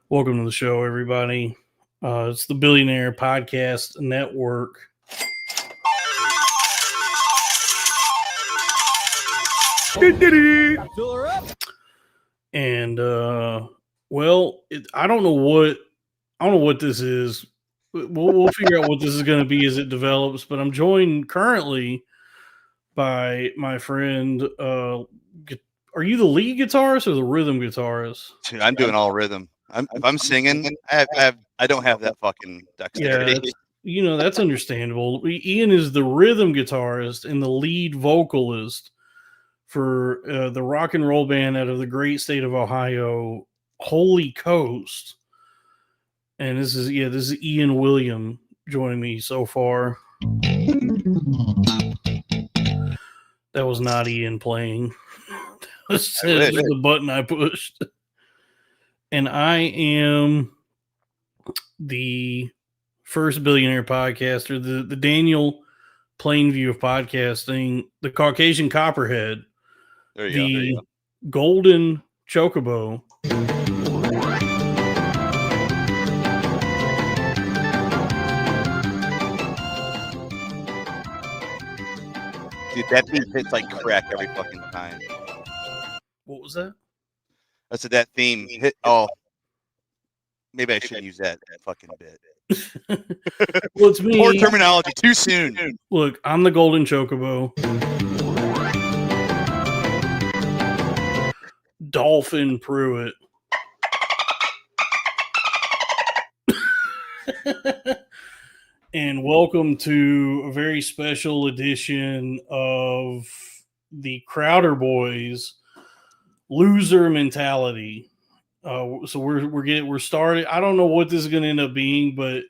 Welcome to the show, everybody. It's the Billionaire Podcast Network. And I don't know what this is. We'll figure out what this is going to be as it develops. But I'm joined currently by my friend. Are you the lead guitarist or the rhythm guitarist? Dude, I'm doing all rhythm. If I'm singing, I don't have that fucking dexterity. Yeah, that's understandable. Ian is the rhythm guitarist and the lead vocalist for the rock and roll band out of the great state of Ohio, Holy Coast. And this is Ian William joining me so far. That was not Ian playing. That's just the button I pushed. And I am the first billionaire podcaster, the Daniel Plainview of podcasting, the Caucasian Copperhead, the Golden Chocobo. Dude, that beat hits like crack every fucking time. What was that? I said that theme hit. Oh, maybe I shouldn't use that fucking bit. Well, it's me. Poor terminology. Too soon. Look, I'm the Golden Chocobo. Dolphin Pruitt. And welcome to a very special edition of the Crowder Boys Loser Mentality. So we're started. I don't know what this is going to end up being, but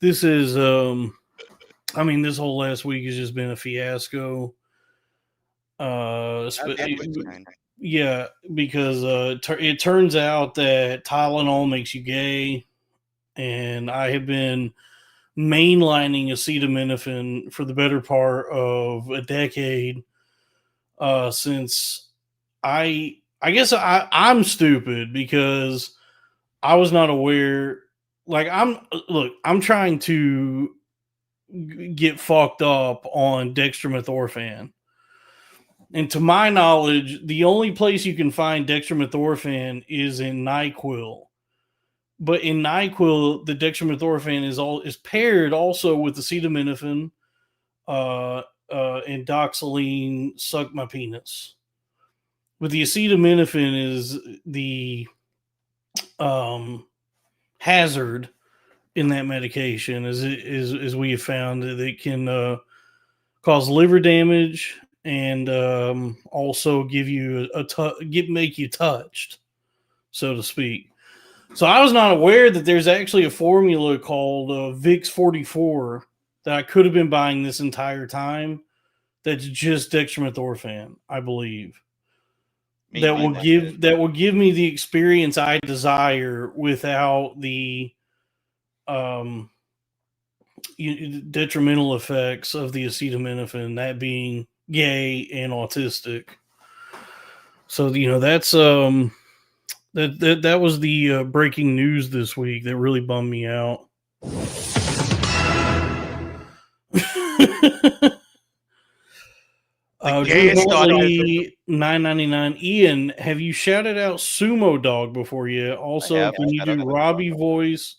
this is this whole last week has just been a fiasco. Yeah, because it turns out that Tylenol makes you gay, and I have been mainlining acetaminophen for the better part of a decade since I guess I'm stupid because I was not aware. Like I'm trying to get fucked up on dextromethorphan. And to my knowledge, the only place you can find dextromethorphan is in NyQuil. But in NyQuil, the dextromethorphan is paired also with acetaminophen and doxylene, suck my penis. But the acetaminophen is the hazard in that medication, as we have found that it can cause liver damage and also give you make you touched, so to speak. So I was not aware that there's actually a formula called VIX 44 that I could have been buying this entire time. That's just dextromethorphan, I believe. That will give me the experience I desire without the detrimental effects of the acetaminophen, that being gay and autistic. So that's that was the breaking news this week that really bummed me out. $9.99. Ian, have you shouted out Sumo Dog before yet? Also, can you do Robbie voice,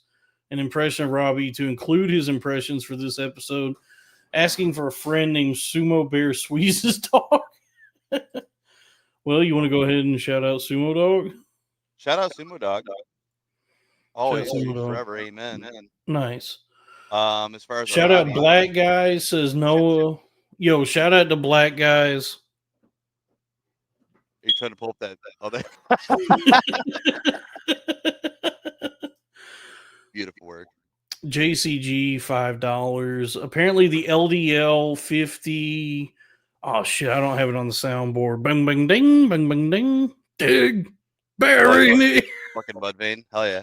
an impression of Robbie, to include his impressions for this episode? Asking for a friend named Sumo Bear Squeezes Dog. Well, you want to go ahead and shout out Sumo Dog? Shout out Sumo Dog. Always, forever, amen. Nice. As far as shout out Black Guys, says Noah. Yo, shout out to Black Guys. Are you trying to pull up that other? Beautiful work. JCG $5. Apparently the LDL 50. Oh shit, I don't have it on the soundboard. Bang bang ding, bang bang ding, dig, bury me. Fucking Mudvayne, hell yeah.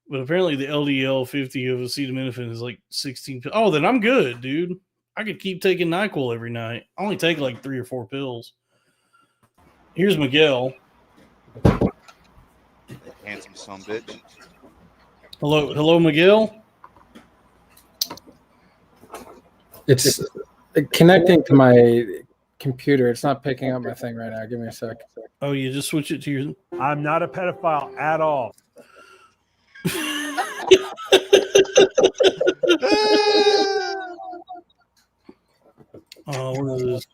But apparently the LDL 50 of acetaminophen is like 16. Oh, then I'm good, dude. I could keep taking NyQuil every night. I only take like 3 or 4 pills. Here's Miguel. Handsome son of a bitch. Hello, Miguel. It's connecting to my computer. It's not picking up my thing right now. Give me a sec. Oh, you just switch it to your. I'm not a pedophile at all. What is this?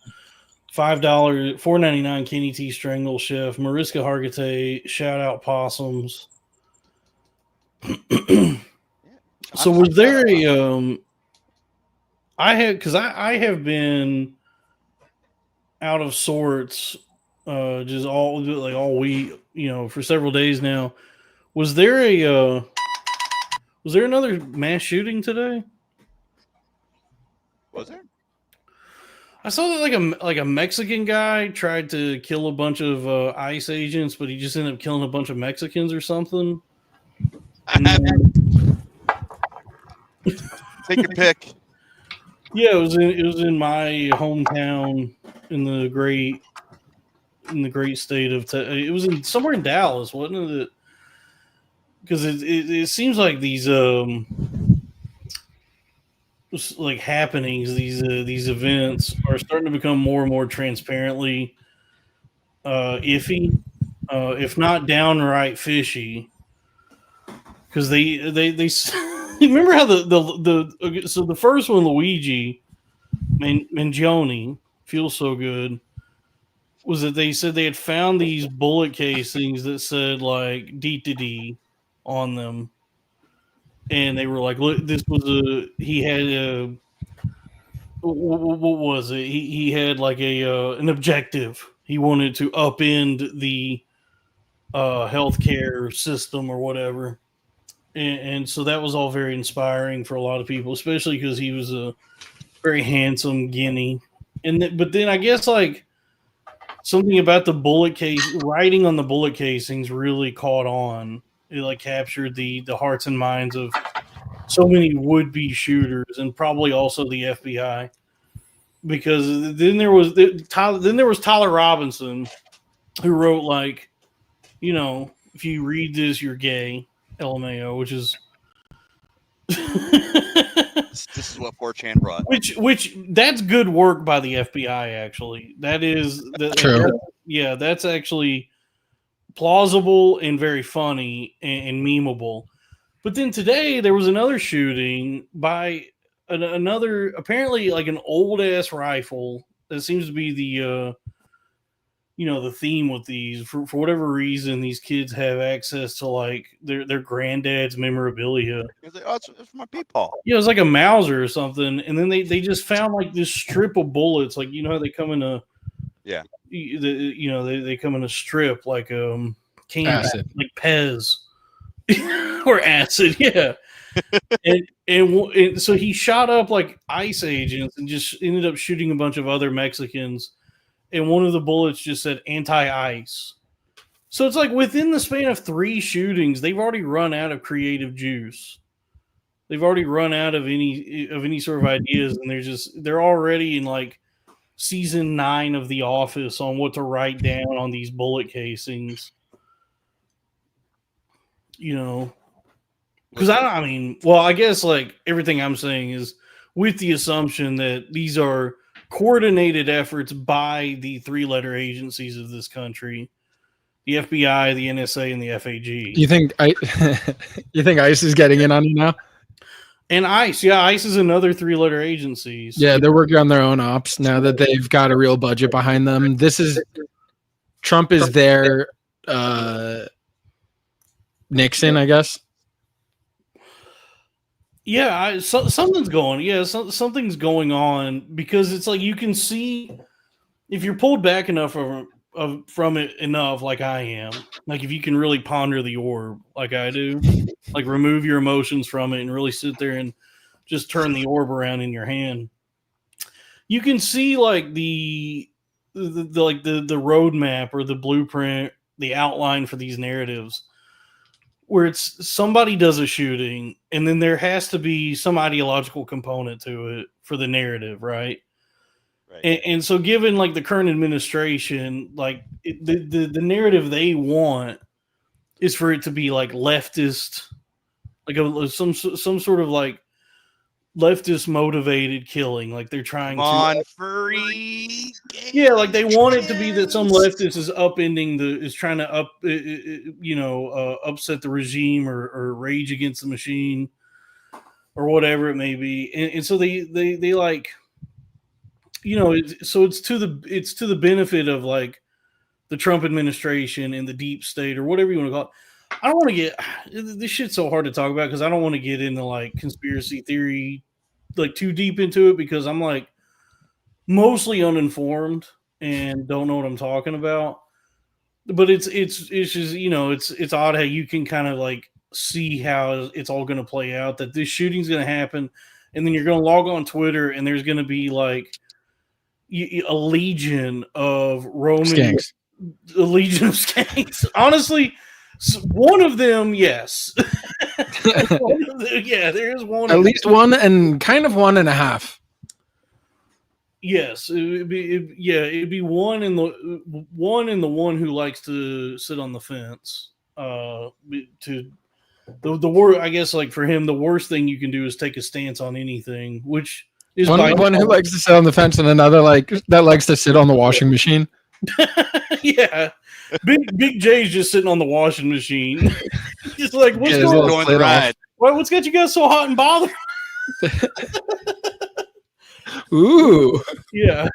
$5, $4.99 Kenny T Strangle Chef, Mariska Hargitay, shout out possums. So was there a I have been out of sorts just all week, for several days now. Was there another mass shooting today? Was there? I saw that like a Mexican guy tried to kill a bunch of ICE agents, but he just ended up killing a bunch of Mexicans or something. Take your pick. Yeah, it was in my hometown in the great state of it was somewhere in Dallas, wasn't it? Because it seems like these like happenings, these events are starting to become more and more transparently iffy, if not downright fishy. Because they remember how the first one, Luigi Mangione, feels so good, was that they said they had found these bullet casings that said like D on them. And they were like, look, this was he had a, what was it? He had like an objective. He wanted to upend the healthcare system or whatever. And so that was all very inspiring for a lot of people, especially because he was a very handsome guinea. But then I guess like something about the bullet case, writing on the bullet casings really caught on. It like captured the hearts and minds of so many would-be shooters, and probably also the FBI. Because then there was Tyler Robinson, who wrote like, if you read this, you're gay, LMAO, which is this is what 4chan brought. Which that's good work by the FBI. Actually, that is True. Yeah, that's actually plausible and very funny and memeable. But then today there was another shooting by another, apparently like an old ass rifle that seems to be the the theme with these. For whatever reason, these kids have access to like their granddad's memorabilia. Like, oh, it's my peepaw. Yeah, it was like a Mauser or something, and then they just found like this strip of bullets, like how they come in a they come in a strip like can Acid. like Pez or acid, yeah. and so he shot up like ICE agents and just ended up shooting a bunch of other Mexicans. And one of the bullets just said anti-ICE. So it's like within the span of 3 shootings, they've already run out of creative juice. They've already run out of any sort of ideas, and they're already in like season 9 of The Office on what to write down on these bullet casings. Because I guess like everything I'm saying is with the assumption that these are coordinated efforts by the 3-letter agencies of this country: the FBI, the NSA, and the FAG. You think ICE is getting in on it now? And ICE, yeah, ICE is another 3-letter agency. So yeah, they're working on their own ops now that they've got a real budget behind them. Trump is their Nixon, I guess. Yeah, something's going. Yeah, something's going on, because it's like you can see if you're pulled back enough from it enough, like I am. Like if you can really ponder the orb, like I do, like remove your emotions from it and really sit there and just turn the orb around in your hand. You can see like the roadmap or the blueprint, the outline for these narratives, where it's somebody does a shooting and then there has to be some ideological component to it for the narrative, right? Right. And so, given like the current administration, like the narrative they want is for it to be like leftist, like some sort of like leftist motivated killing. Like they're trying Come on, furry. yeah, like they want it to be that some leftist is is trying to upset the regime or rage against the machine or whatever it may be. And so they like, it's to the benefit of like the Trump administration and the deep state or whatever you want to call it. I don't want to get this shit's so hard to talk about because I don't want to get into like conspiracy theory like too deep into it because I'm like mostly uninformed and don't know what I'm talking about. But it's just it's odd how you can kind of like see how it's all going to play out, that this shooting's going to happen, and then you're going to log on Twitter and there's going to be like a legion of Roman Skanks. A legion of skanks. Honestly, one of them, yes. Yeah, there is one. At least one and kind of 1.5. Yes, it'd be one in the one who likes to sit on the fence. To the worst, I guess, like for him, the worst thing you can do is take a stance on anything, which is One who likes to sit on the fence and another that likes to sit on the washing machine. Yeah, Big J's just sitting on the washing machine. Just like what's going on the ride? What's got you guys so hot and bothered? Ooh, Yeah.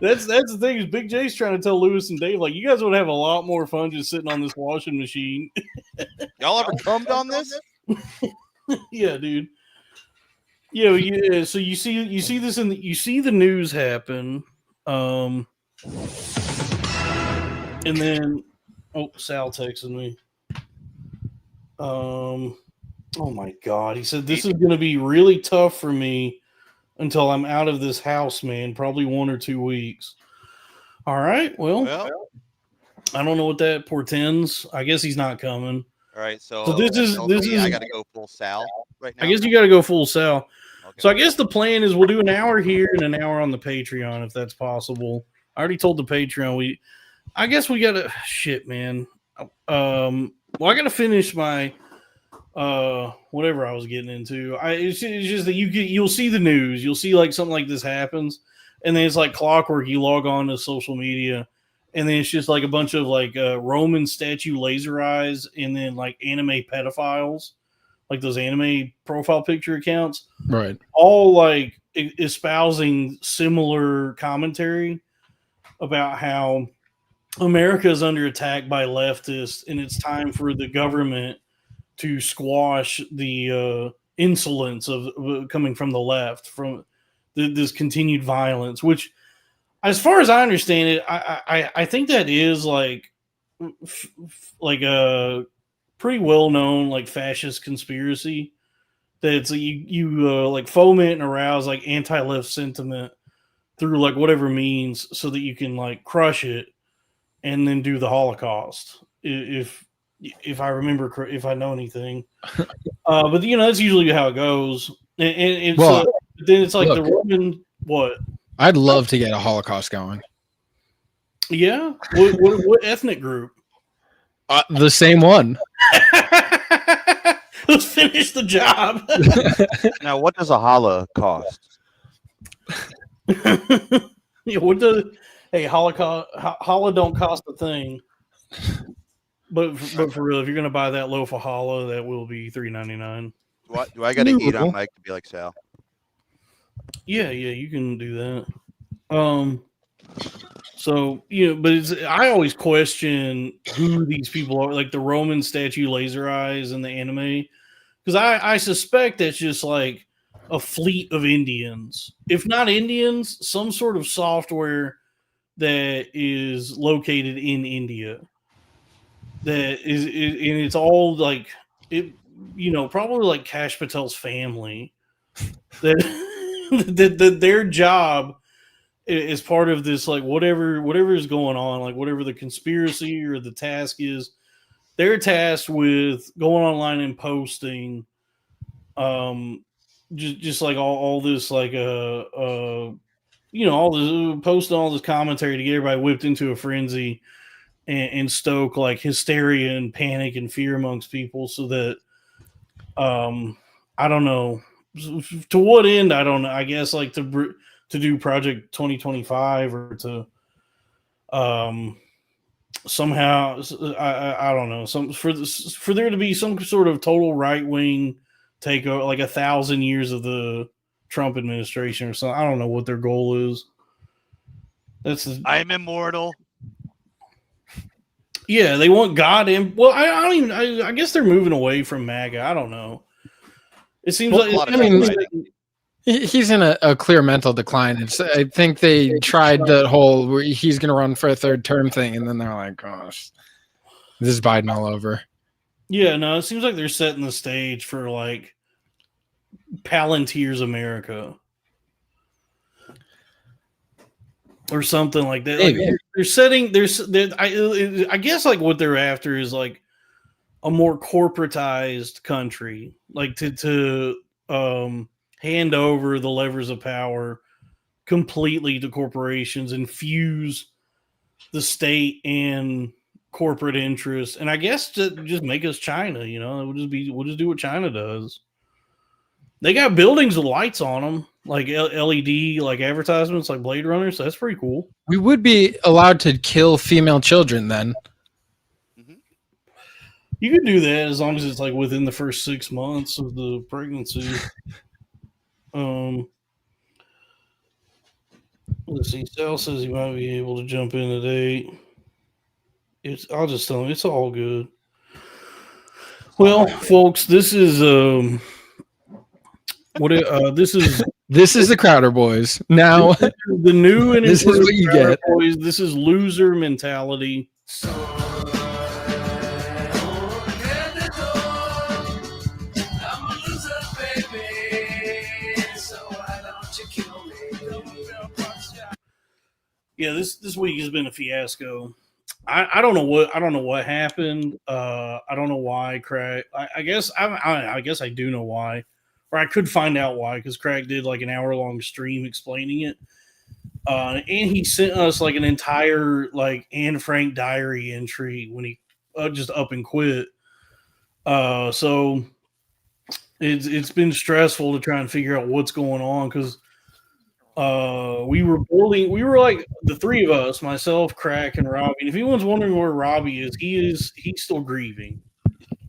That's the thing is Big J's trying to tell Lewis and Dave, like, you guys would have a lot more fun just sitting on this washing machine. Y'all ever cummed on this? Yeah, dude. Yeah. So you see this you see the news happen, and then Sal texted me. Oh my God, he said this is going to be really tough for me until I'm out of this house, man. Probably 1 or 2 weeks. All right. Well, I don't know what that portends. I guess he's not coming. All right. So this is I got to go full Sal right now. I guess you got to go full Sal. Okay. So I guess the plan is we'll do an hour here and an hour on the Patreon if that's possible. I already told the Patreon I guess we got to shit, man. Well, I got to finish my whatever I was getting into. It's just that you'll see the news, you'll see like something like this happens, and then it's like clockwork. You log on to social media, and then it's just like a bunch of like Roman statue laser eyes, and then like anime pedophiles, like those anime profile picture accounts, right? All like espousing similar commentary about how America is under attack by leftists, and it's time for the government to squash the insolence of coming from the left, from this continued violence, which, as far as I understand it, I think that is like a pretty well known like fascist conspiracy that it's you like foment and arouse like anti-left sentiment through like whatever means so that you can like crush it and then do the Holocaust if I remember, if I know anything. But that's usually how it goes. And then it's like the Roman what? I'd love to get a Holocaust going. Yeah. What ethnic group? The same one. Let's finish the job. Now, what does a holla cost? Yeah, Holocaust? Holla don't cost a thing. But for real, if you're gonna buy that loaf of challah, that will be $3.99. Do I got to eat on mic to be like Sal? Yeah, you can do that. So but I always question who these people are, like the Roman statue laser eyes and the anime, because I suspect that's just like a fleet of Indians, if not Indians, some sort of software that is located in India. That is, and it's all like it, probably like Kash Patel's family. That their job is part of this, like whatever is going on, like whatever the conspiracy or the task is, they're tasked with going online and posting, just like all this like all this posting all this commentary to get everybody whipped into a frenzy and stoke like hysteria and panic and fear amongst people, so that I don't know to what end. I don't know. I guess like to do Project 2025 or to somehow I don't know, some for there to be some sort of total right wing takeover, like 1,000 years of the Trump administration or something. I don't know what their goal is. I am immortal. Yeah, they want God in. Well, I don't even. I guess they're moving away from MAGA. I don't know. It seems he's in a clear mental decline. I think they tried the whole where he's going to run for a third term thing, and then they're like, "Gosh, this is Biden all over." Yeah, no, it seems like they're setting the stage for like Palantir's America or something like that. Like they're setting. I guess like what they're after is like a more corporatized country, like to hand over the levers of power completely to corporations and fuse the state and corporate interests. And I guess to just make us China, we'll just do what China does. They got buildings with lights on them, like LED, like advertisements, like Blade Runner. So that's pretty cool. We would be allowed to kill female children then. You could do that as long as it's like within the first 6 months of the pregnancy. Let's see. Sal says he might be able to jump in today. I'll just tell him it's all good. Well, folks, this is this is the Crowder Boys. Now the new and this is what you get. Boys. This is loser mentality. Yeah, this week has been a fiasco. I don't know what happened. I don't know why Craig. I guess I do know why, or I could find out why, because Craig did like an hour-long stream explaining it, and he sent us like an entire like Anne Frank diary entry when he just up and quit. So it's been stressful to try and figure out what's going on, because we were like the three of us, myself, Crack, and Robbie. And if anyone's wondering where Robbie is, he's still grieving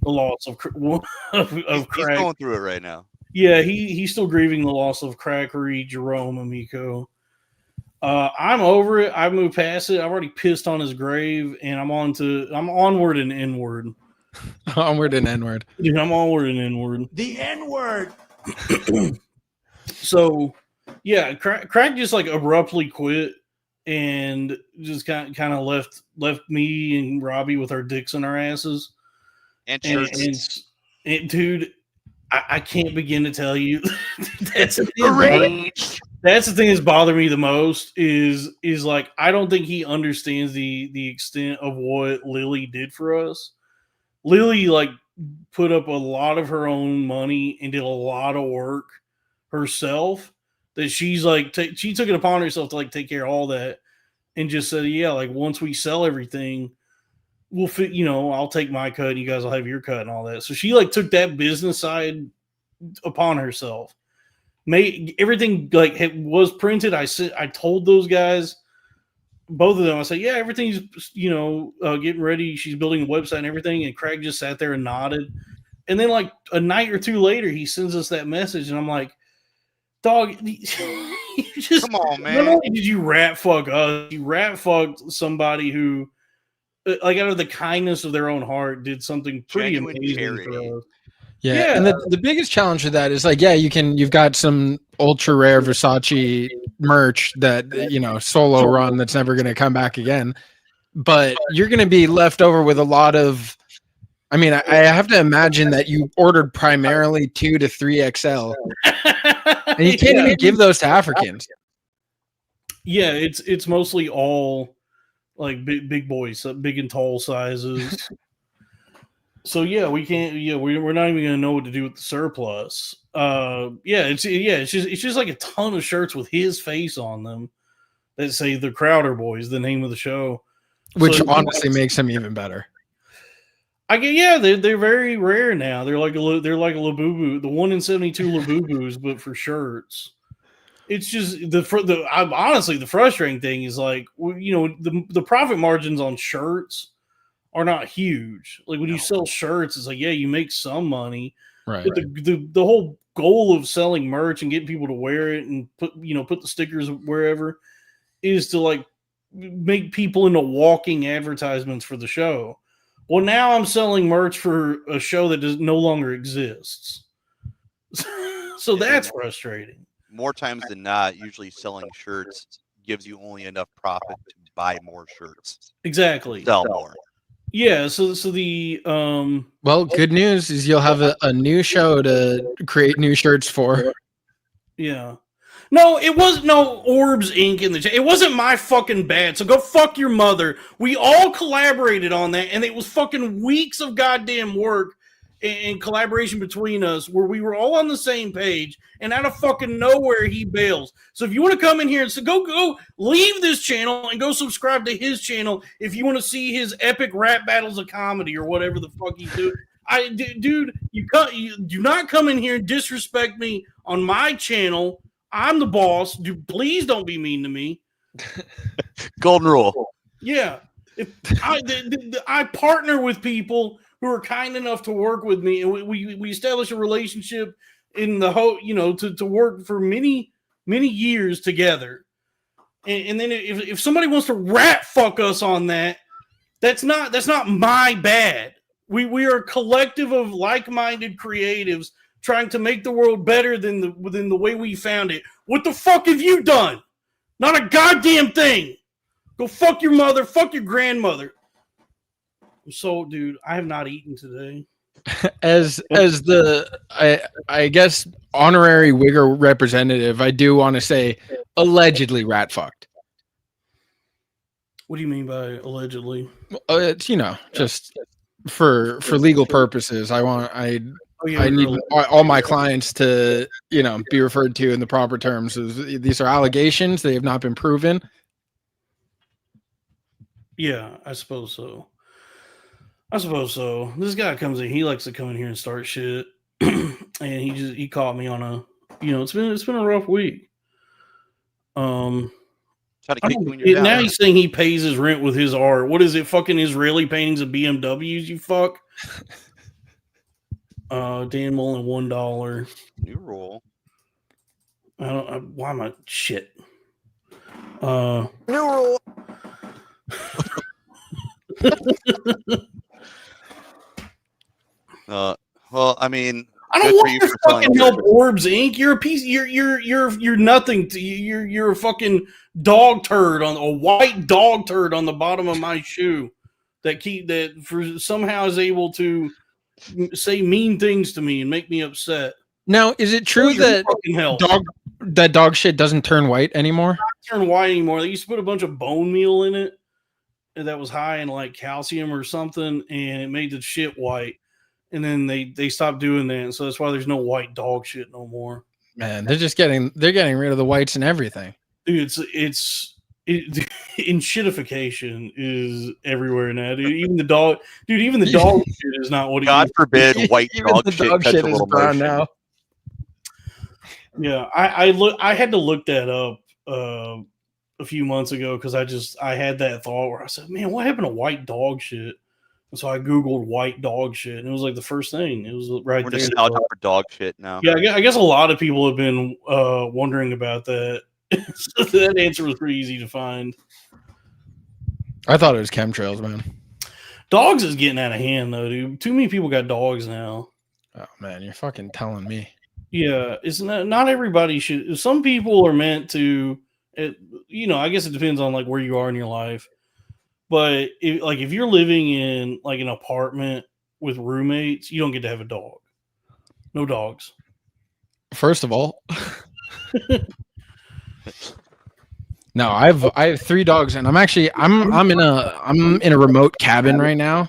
the loss of Crack. He's going through it right now. Yeah, he's still grieving the loss of Crackery, Jerome, Amico. I'm over it. I've moved past it. I've already pissed on his grave, and I'm onward and inward. Onward and inward. Dude, I'm onward and inward. The N-word. So, yeah, Crack just like abruptly quit and just kind of left me and Robbie with our dicks in our asses. And dude, I can't begin to tell you. That's the thing that's bothered me the most is like I don't think he understands the extent of what Lily did for us. Lily like put up a lot of her own money and did a lot of work herself. That she's like she took it upon herself to like take care of all that, and just said, yeah, like once we sell everything, we'll fit. I'll take my cut, and you guys will have your cut and all that. So she like took that business side upon herself. Made everything like it was printed. I told those guys, both of them, I said, yeah, everything's getting ready. She's building a website and everything. And Craig just sat there and nodded. And then like a night or two later, he sends us that message, and I'm like, dog, just come on, man. Not only did you rat fuck us, you rat fucked somebody who, like, out of the kindness of their own heart, did something pretty amazing for us. Yeah, and the biggest challenge with that is like, yeah, you've got some ultra rare Versace merch that solo run that's never going to come back again, but you're going to be left over with a lot of. I mean, I have to imagine that you ordered primarily 2 to 3XL, and you can't even give those to Africans. Yeah, it's mostly all like big boys, big and tall sizes. So yeah, we can't. Yeah, we're not even gonna know what to do with the surplus. it's just like a ton of shirts with his face on them that say the Crowder Boys, the name of the show, which so, honestly makes him even better. They're very rare now. They're like a Labubu, the 1 in 72 Labubus, but for shirts. It's just honestly the frustrating thing is like, the profit margins on shirts are not huge. Like when you sell shirts, it's like, yeah, you make some money, right? But the whole goal of selling merch and getting people to wear it and put the stickers wherever is to like make people into walking advertisements for the show. Well, now I'm selling merch for a show that no longer exists. So that's frustrating. More times than not, usually selling shirts gives you only enough profit to buy more shirts. Exactly. Sell more. Yeah, so the well, good news is you'll have a new show to create new shirts for. Yeah. No, it was no Orbs Inc. in the chat. It wasn't my fucking bad. So go fuck your mother. We all collaborated on that, and it was fucking weeks of goddamn work and collaboration between us where we were all on the same page, and out of fucking nowhere he bails. So if you want to come in here and say go leave this channel and go subscribe to his channel if you want to see his epic rap battles of comedy or whatever the fuck he's doing. Dude, you do not come in here and disrespect me on my channel. I'm the boss. Dude, please don't be mean to me. Golden rule. Yeah. If I partner with people who are kind enough to work with me, and we establish a relationship in the whole, to work for many, many years together. And then if somebody wants to rat fuck us on that, that's not my bad. We are a collective of like-minded creatives trying to make the world better than the way we found it. What the fuck have you done? Not a goddamn thing. Go fuck your mother, fuck your grandmother. So, dude, I have not eaten today. As the I guess honorary Wigger representative, I do want to say allegedly rat fucked. What do you mean by allegedly? It's just for legal purposes. I need all my clients to be referred to in the proper terms. These are allegations; they have not been proven. Yeah, I suppose so. This guy comes in. He likes to come in here and start shit, and he caught me on a. It's been a rough week. Try to kick you in your now he's saying he pays his rent with his art. What is it? Fucking Israeli paintings of BMWs? You fuck. Dan Mullen, $1. New rule. Why am I shit? New rule. Well, I mean, I don't want to fucking help Orbs Inc. You're a piece. You're nothing. You're a fucking dog turd on a white dog turd on the bottom of my shoe that somehow is able to say mean things to me and make me upset. Now, is it true that dog shit doesn't turn white anymore? Not turn white anymore. They used to put a bunch of bone meal in it that was high in like calcium or something, and it made the shit white. And then they stopped doing that, and so that's why there's no white dog shit no more. Man, they're getting rid of the whites and everything. Dude, shitification is everywhere now, dude. Even the dog shit is not what. God forbid, white dog the shit. Dog shit is brown now. Yeah, I had to look that up a few months ago because I had that thought where I said, man, what happened to white dog shit? And so I Googled white dog shit, and it was like the first thing. It was right there. We're nostalgic for dog shit now. Yeah, I guess a lot of people have been wondering about that. So that answer was pretty easy to find. I thought it was chemtrails, man. Dogs is getting out of hand, though, dude. Too many people got dogs now. Oh, man, you're fucking telling me. Yeah, it's not everybody should. Some people are meant to, I guess it depends on like where you are in your life. But if you're living in like an apartment with roommates, you don't get to have a dog. No dogs. First of all, no, I have 3 dogs, and I'm in a remote cabin right now,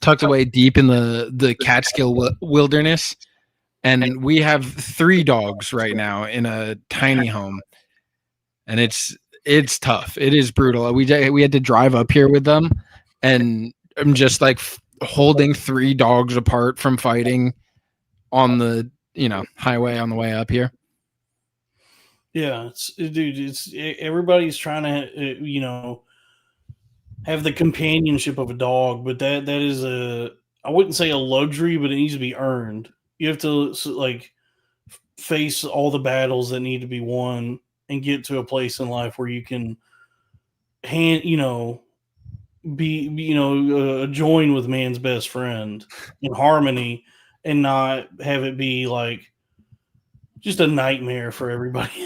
tucked away deep in the Catskill wilderness. And we have 3 dogs right now in a tiny home, and it's tough. It is brutal. We had to drive up here with them, and I'm just like holding 3 dogs apart from fighting on the highway on the way up here. Yeah, everybody's trying to have the companionship of a dog, but that is I wouldn't say a luxury, but it needs to be earned. You have to like face all the battles that need to be won and get to a place in life where you can join with man's best friend in harmony and not have it be like just a nightmare for everybody.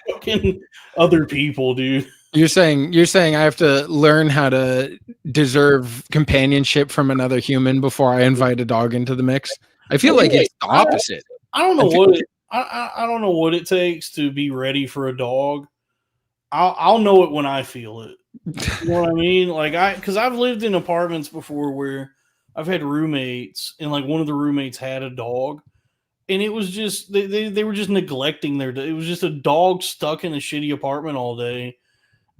Fucking other people, dude. You're saying I have to learn how to deserve companionship from another human before I invite a dog into the mix? I feel like it's the opposite. I don't know what it takes to be ready for a dog. I'll know it when I feel it. You know what I mean? Like because I've lived in apartments before where I've had roommates, and like one of the roommates had a dog, and it was just they were just neglecting it was just a dog stuck in a shitty apartment all day.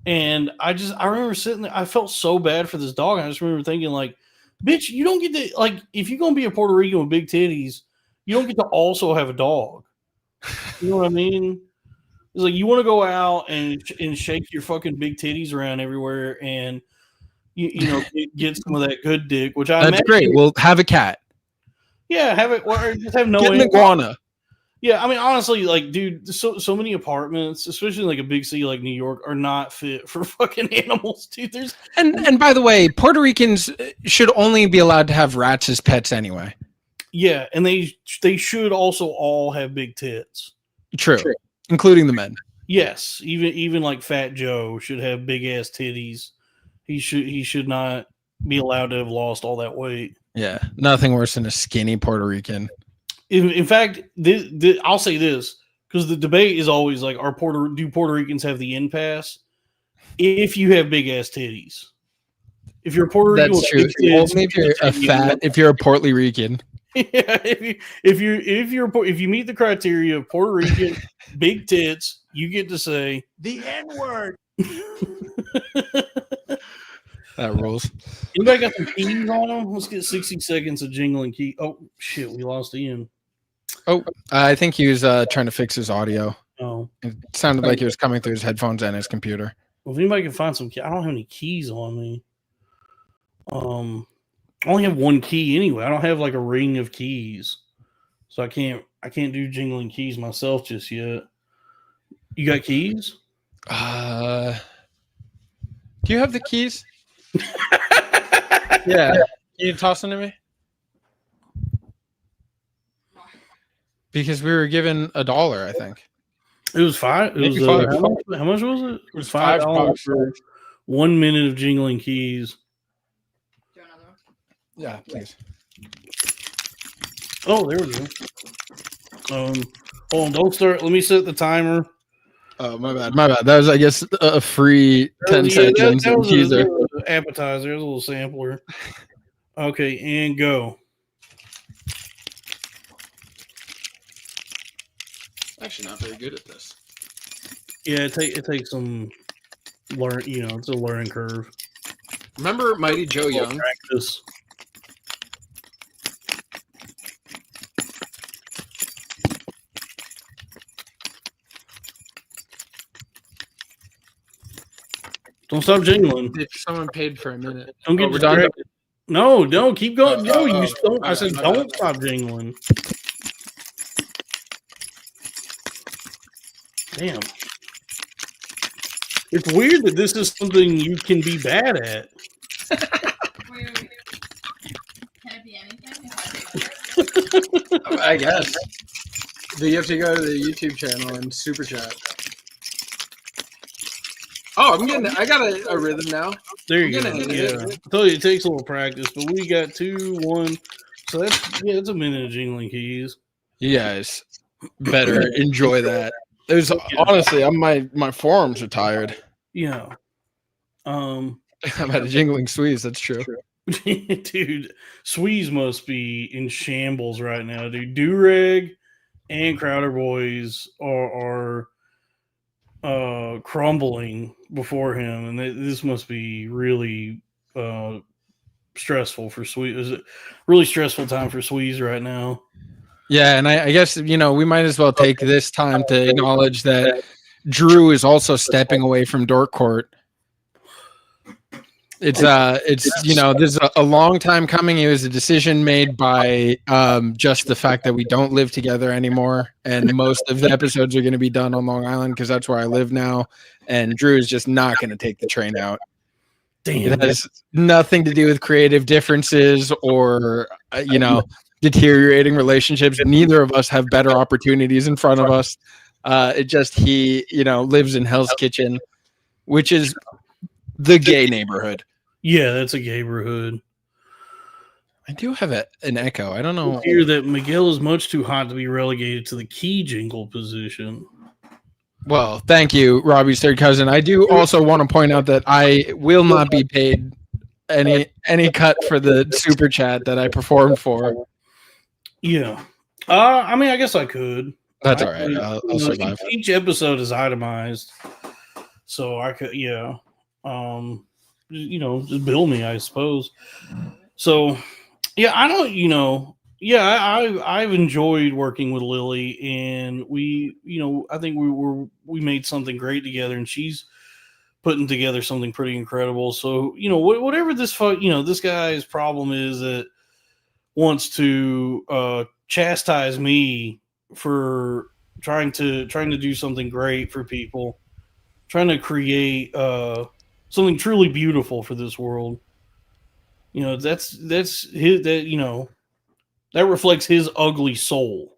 And I remember sitting there, I felt so bad for this dog. I just remember thinking, like, bitch, you don't get to, like, if you're going to be a Puerto Rican with big titties, you don't get to also have a dog. You know what I mean? It's like, you want to go out and shake your fucking big titties around everywhere and, get some of that good dick, which That's great. We'll have a cat. Yeah, have it, or just have no Get an iguana. Yeah, I mean, honestly, like, dude, so many apartments, especially like a big city like New York, are not fit for fucking animals, dude. And by the way, Puerto Ricans should only be allowed to have rats as pets anyway. Yeah, and they should also all have big tits. True. Including the men. Yes, even like Fat Joe should have big ass titties. He should not be allowed to have lost all that weight. Yeah, nothing worse than a skinny Puerto Rican. In fact, I'll say this, because the debate is always like, do Puerto Ricans have the in pass? If you have big ass titties, if you're a Puerto Rican, that's true. Only if you're if you're a Puerto Rican. Yeah, if you meet the criteria of Puerto Rican big tits, you get to say the N-word. That rules. Anybody got some keys on them? Let's get 60 seconds of jingling key. Oh shit, we lost Ian. Oh, I think he was trying to fix his audio. Oh, it sounded like it was coming through his headphones and his computer. Well, if anybody can find some keys, I don't have any keys on me. I only have one key anyway. I don't have like a ring of keys, so I can't do jingling keys myself just yet. You got keys? Do you have the keys? Yeah. Can you toss them to me? Because we were given $1, I think. It was $5. It was how much was it? It was $5 for 1 minute of jingling keys. Do another one? Yeah, please. Oh, there we go. Hold on, don't start. Let me set the timer. Oh, my bad. That was, I guess, a free 10 seconds. That was an appetizer. It was a little sampler. Okay, and go. Actually, not very good at this. Yeah, it takes some learn. It's a learning curve. Remember Mighty Joe Young? Practice. Don't stop jingling. If someone paid for a minute. Don't get distracted. No, keep going. No, you don't. I said don't stop jingling. Damn. It's weird that this is something you can be bad at. Wait. Can it be anything? I guess. Do you have to go to the YouTube channel and super chat? Oh, I got a rhythm now. There you go. Yeah. I told you it takes a little practice, but we got 2, 1. So that's a minute of jingling keys. You guys better enjoy that. There's honestly, my forearms are tired. Yeah. I've had a jingling squeeze. That's true. Dude, Sweeze must be in shambles right now, dude. Durag and Crowder Boys are crumbling before him, and this must be really stressful for Sweeze. Is it really stressful time for Sweeze right now? Yeah, and I guess we might as well take this time to acknowledge that Drew is also stepping away from Dork Court. It's this is a long time coming. It was a decision made by just the fact that we don't live together anymore, and most of the episodes are going to be done on Long Island because that's where I live now. And Drew is just not going to take the train out. Damn, it has nothing to do with creative differences or deteriorating relationships. Neither of us have better opportunities in front of us. It just he lives in Hell's Kitchen, which is the gay neighborhood. Yeah, that's a neighborhood. I do have an echo. I don't know. I hear that Miguel is much too hot to be relegated to the key jingle position. Well, thank you, Robbie's third cousin. I do also want to point out that I will not be paid any cut for the super chat that I performed for. Yeah. I mean, I guess I could. That's all right. I'll survive. Each episode is itemized. So I could, yeah. Just bill me, I suppose. So, yeah, I don't, I've enjoyed working with Lily, and we, I think we made something great together, and she's putting together something pretty incredible. So, whatever this guy's problem is that wants to chastise me for trying to do something great for people, trying to create something truly beautiful for this world. That's his, that reflects his ugly soul.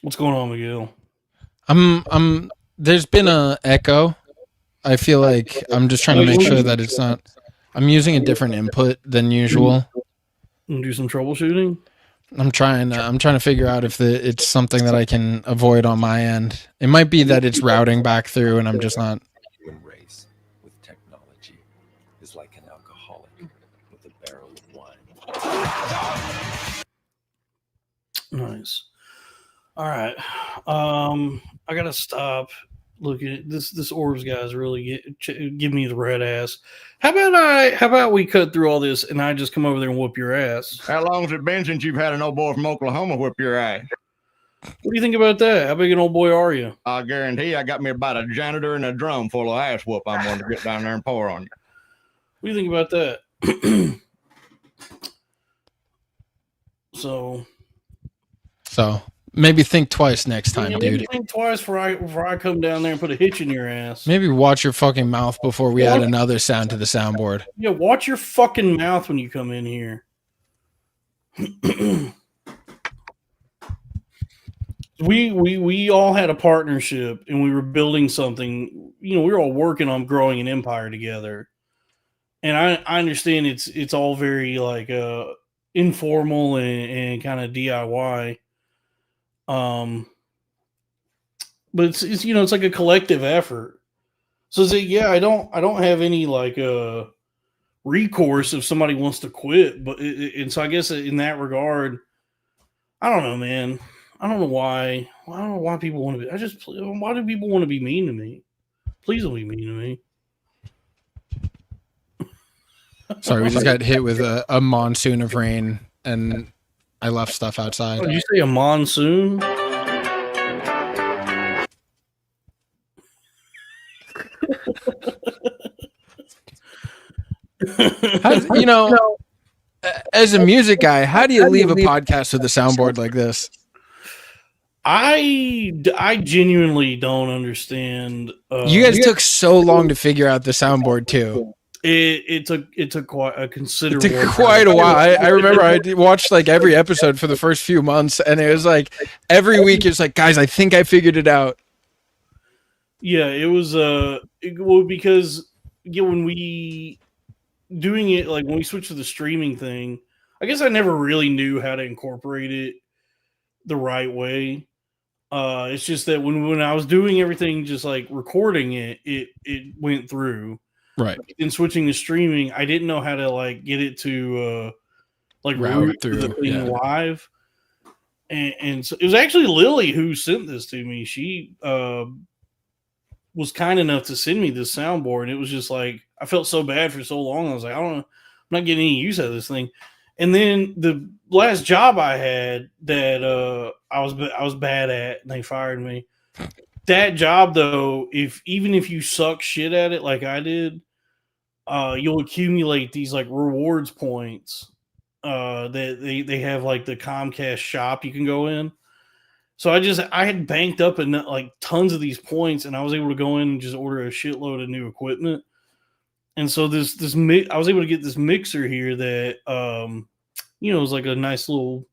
What's going on, Miguel? There's been a echo. I feel like I'm just trying to make sure that it's not. I'm using a different input than usual. Do some troubleshooting. I'm trying to figure out if it's something that I can avoid on my end. It might be that it's routing back through, and I'm just not. Human race with technology is like an alcoholic with a barrel of wine. Nice. All right. I gotta stop. Look at this Orbs guy's really give me the red ass. How about we cut through all this and I just come over there and whoop your ass? How long has it been since you've had an old boy from Oklahoma whip your ass? What do you think about that? How big an old boy are you? I guarantee I got me about a janitor and a drum full of ass whoop I'm going to get down there and pour on you. What do you think about that? So maybe think twice next time, dude. Think twice before I come down there and put a hitch in your ass. Maybe watch your fucking mouth before we add another sound to the soundboard. Yeah, watch your fucking mouth when you come in here. We all had a partnership and we were building something. We were all working on growing an empire together. And I understand it's all very like informal and kind of DIY. But it's it's like a collective effort. So I don't have any like recourse if somebody wants to quit. But and so I guess in that regard, I don't know, man. I don't know why. I don't know why people want to be. Why do people want to be mean to me? Please don't be mean to me. Sorry, we just got hit with a monsoon of rain, and I left stuff outside. Oh, did you say a monsoon? As a music guy, how do you leave a podcast with a soundboard like this? I genuinely don't understand. You guys took so long to figure out the soundboard too. It took quite a considerable. It took quite a while. I remember I watched like every episode for the first few months, and it was like every week it's like, guys, I think I figured it out. Yeah, it was because when we doing it, like when we switched to the streaming thing, I guess I never really knew how to incorporate it the right way. It's just that when I was doing everything, just like recording it went through. Right. In switching to streaming, I didn't know how to like get it to like route through the thing live. And so it was actually Lily who sent this to me. She was kind enough to send me this soundboard. It was just like I felt so bad for so long. I was like, I'm not getting any use out of this thing. And then the last job I had that I was bad at, and they fired me. That job though, even if you suck shit at it like I did, you'll accumulate these like rewards points. That they have like the Comcast shop you can go in. So I had banked up like tons of these points, and I was able to go in and just order a shitload of new equipment. And so I was able to get this mixer here that is like a nice little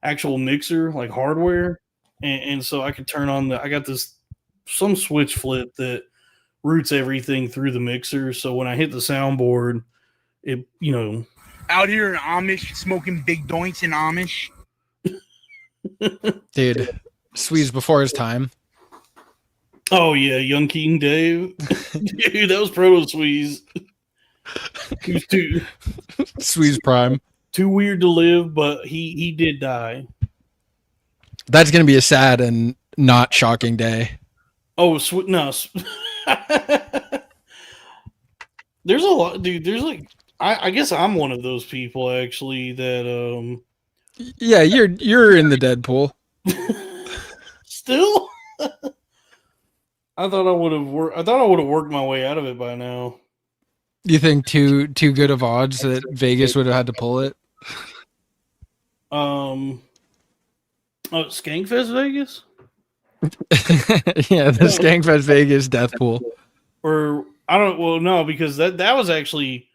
actual mixer, like hardware. And so I could turn on I got some switch flip that routes everything through the mixer. So when I hit the soundboard, it out here in Amish smoking big doinks in Amish. Dude, Swee's before his time. Oh yeah, Young King Dave. Dude, that was Proto Swee's. He was Swee's prime. Too weird to live, but he did die. That's gonna be a sad and not shocking day. Oh, no. There's a lot, dude. There's like, I guess I'm one of those people actually that Yeah, you're in the Deadpool. Still. I thought I would have worked my way out of it by now. You think too good of odds that Vegas would have had to pull it? Skankfest Vegas? Yeah, the Skankfest Vegas death pool. Or I don't. Well, no, because that was actually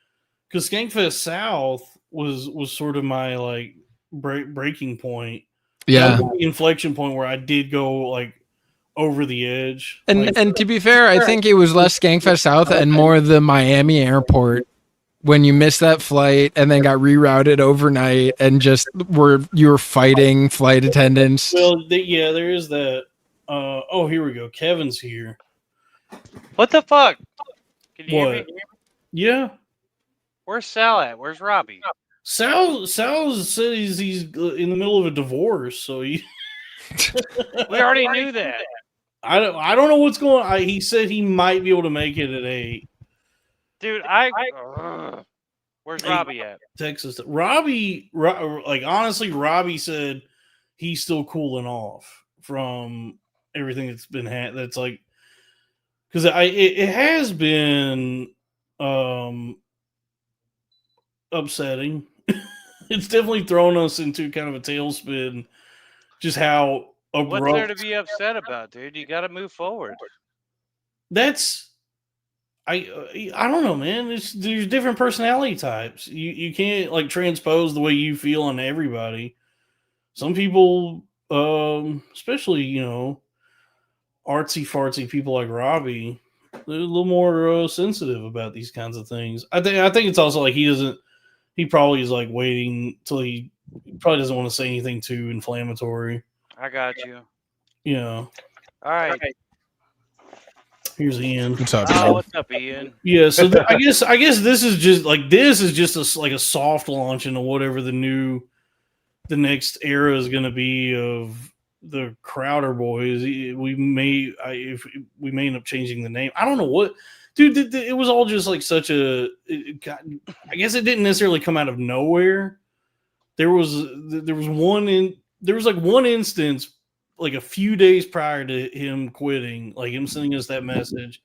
because Skankfest South was sort of my like breaking point. Yeah, the inflection point where I did go like over the edge. And to be fair, I think it was less Skankfest South and more the Miami airport when you missed that flight and then got rerouted overnight and just you were fighting flight attendants. Well, yeah, there is that. Oh, here we go. Kevin's here. What the fuck? Can you hear me? Yeah. Where's Sal at? Where's Robbie? Sal said he's in the middle of a divorce, so we already knew that. I don't know what's going on. He said he might be able to make it at 8. Dude, where's Robbie at? Texas. Robbie, like honestly, Robbie said he's still cooling off from everything that's been that's like because it has been upsetting. It's definitely thrown us into kind of a tailspin. Just how abrupt. What's there to be upset about, dude? You got to move forward. That's I don't know, man. There's different personality types. You can't like transpose the way you feel on everybody. Some people, especially artsy fartsy people like Robbie, they're a little more sensitive about these kinds of things. I think it's also like he probably is like waiting till he probably doesn't want to say anything too inflammatory. I got you. Yeah. All right. Here's Ian. What's up, what's up, Ian? Yeah, so I guess this is just a soft launch into whatever the next era is going to be of the Crowder Boys. We may end up changing the name. I don't know what, dude. It was all just like such a. I guess it didn't necessarily come out of nowhere. There was one instance like a few days prior to him quitting, like him sending us that message,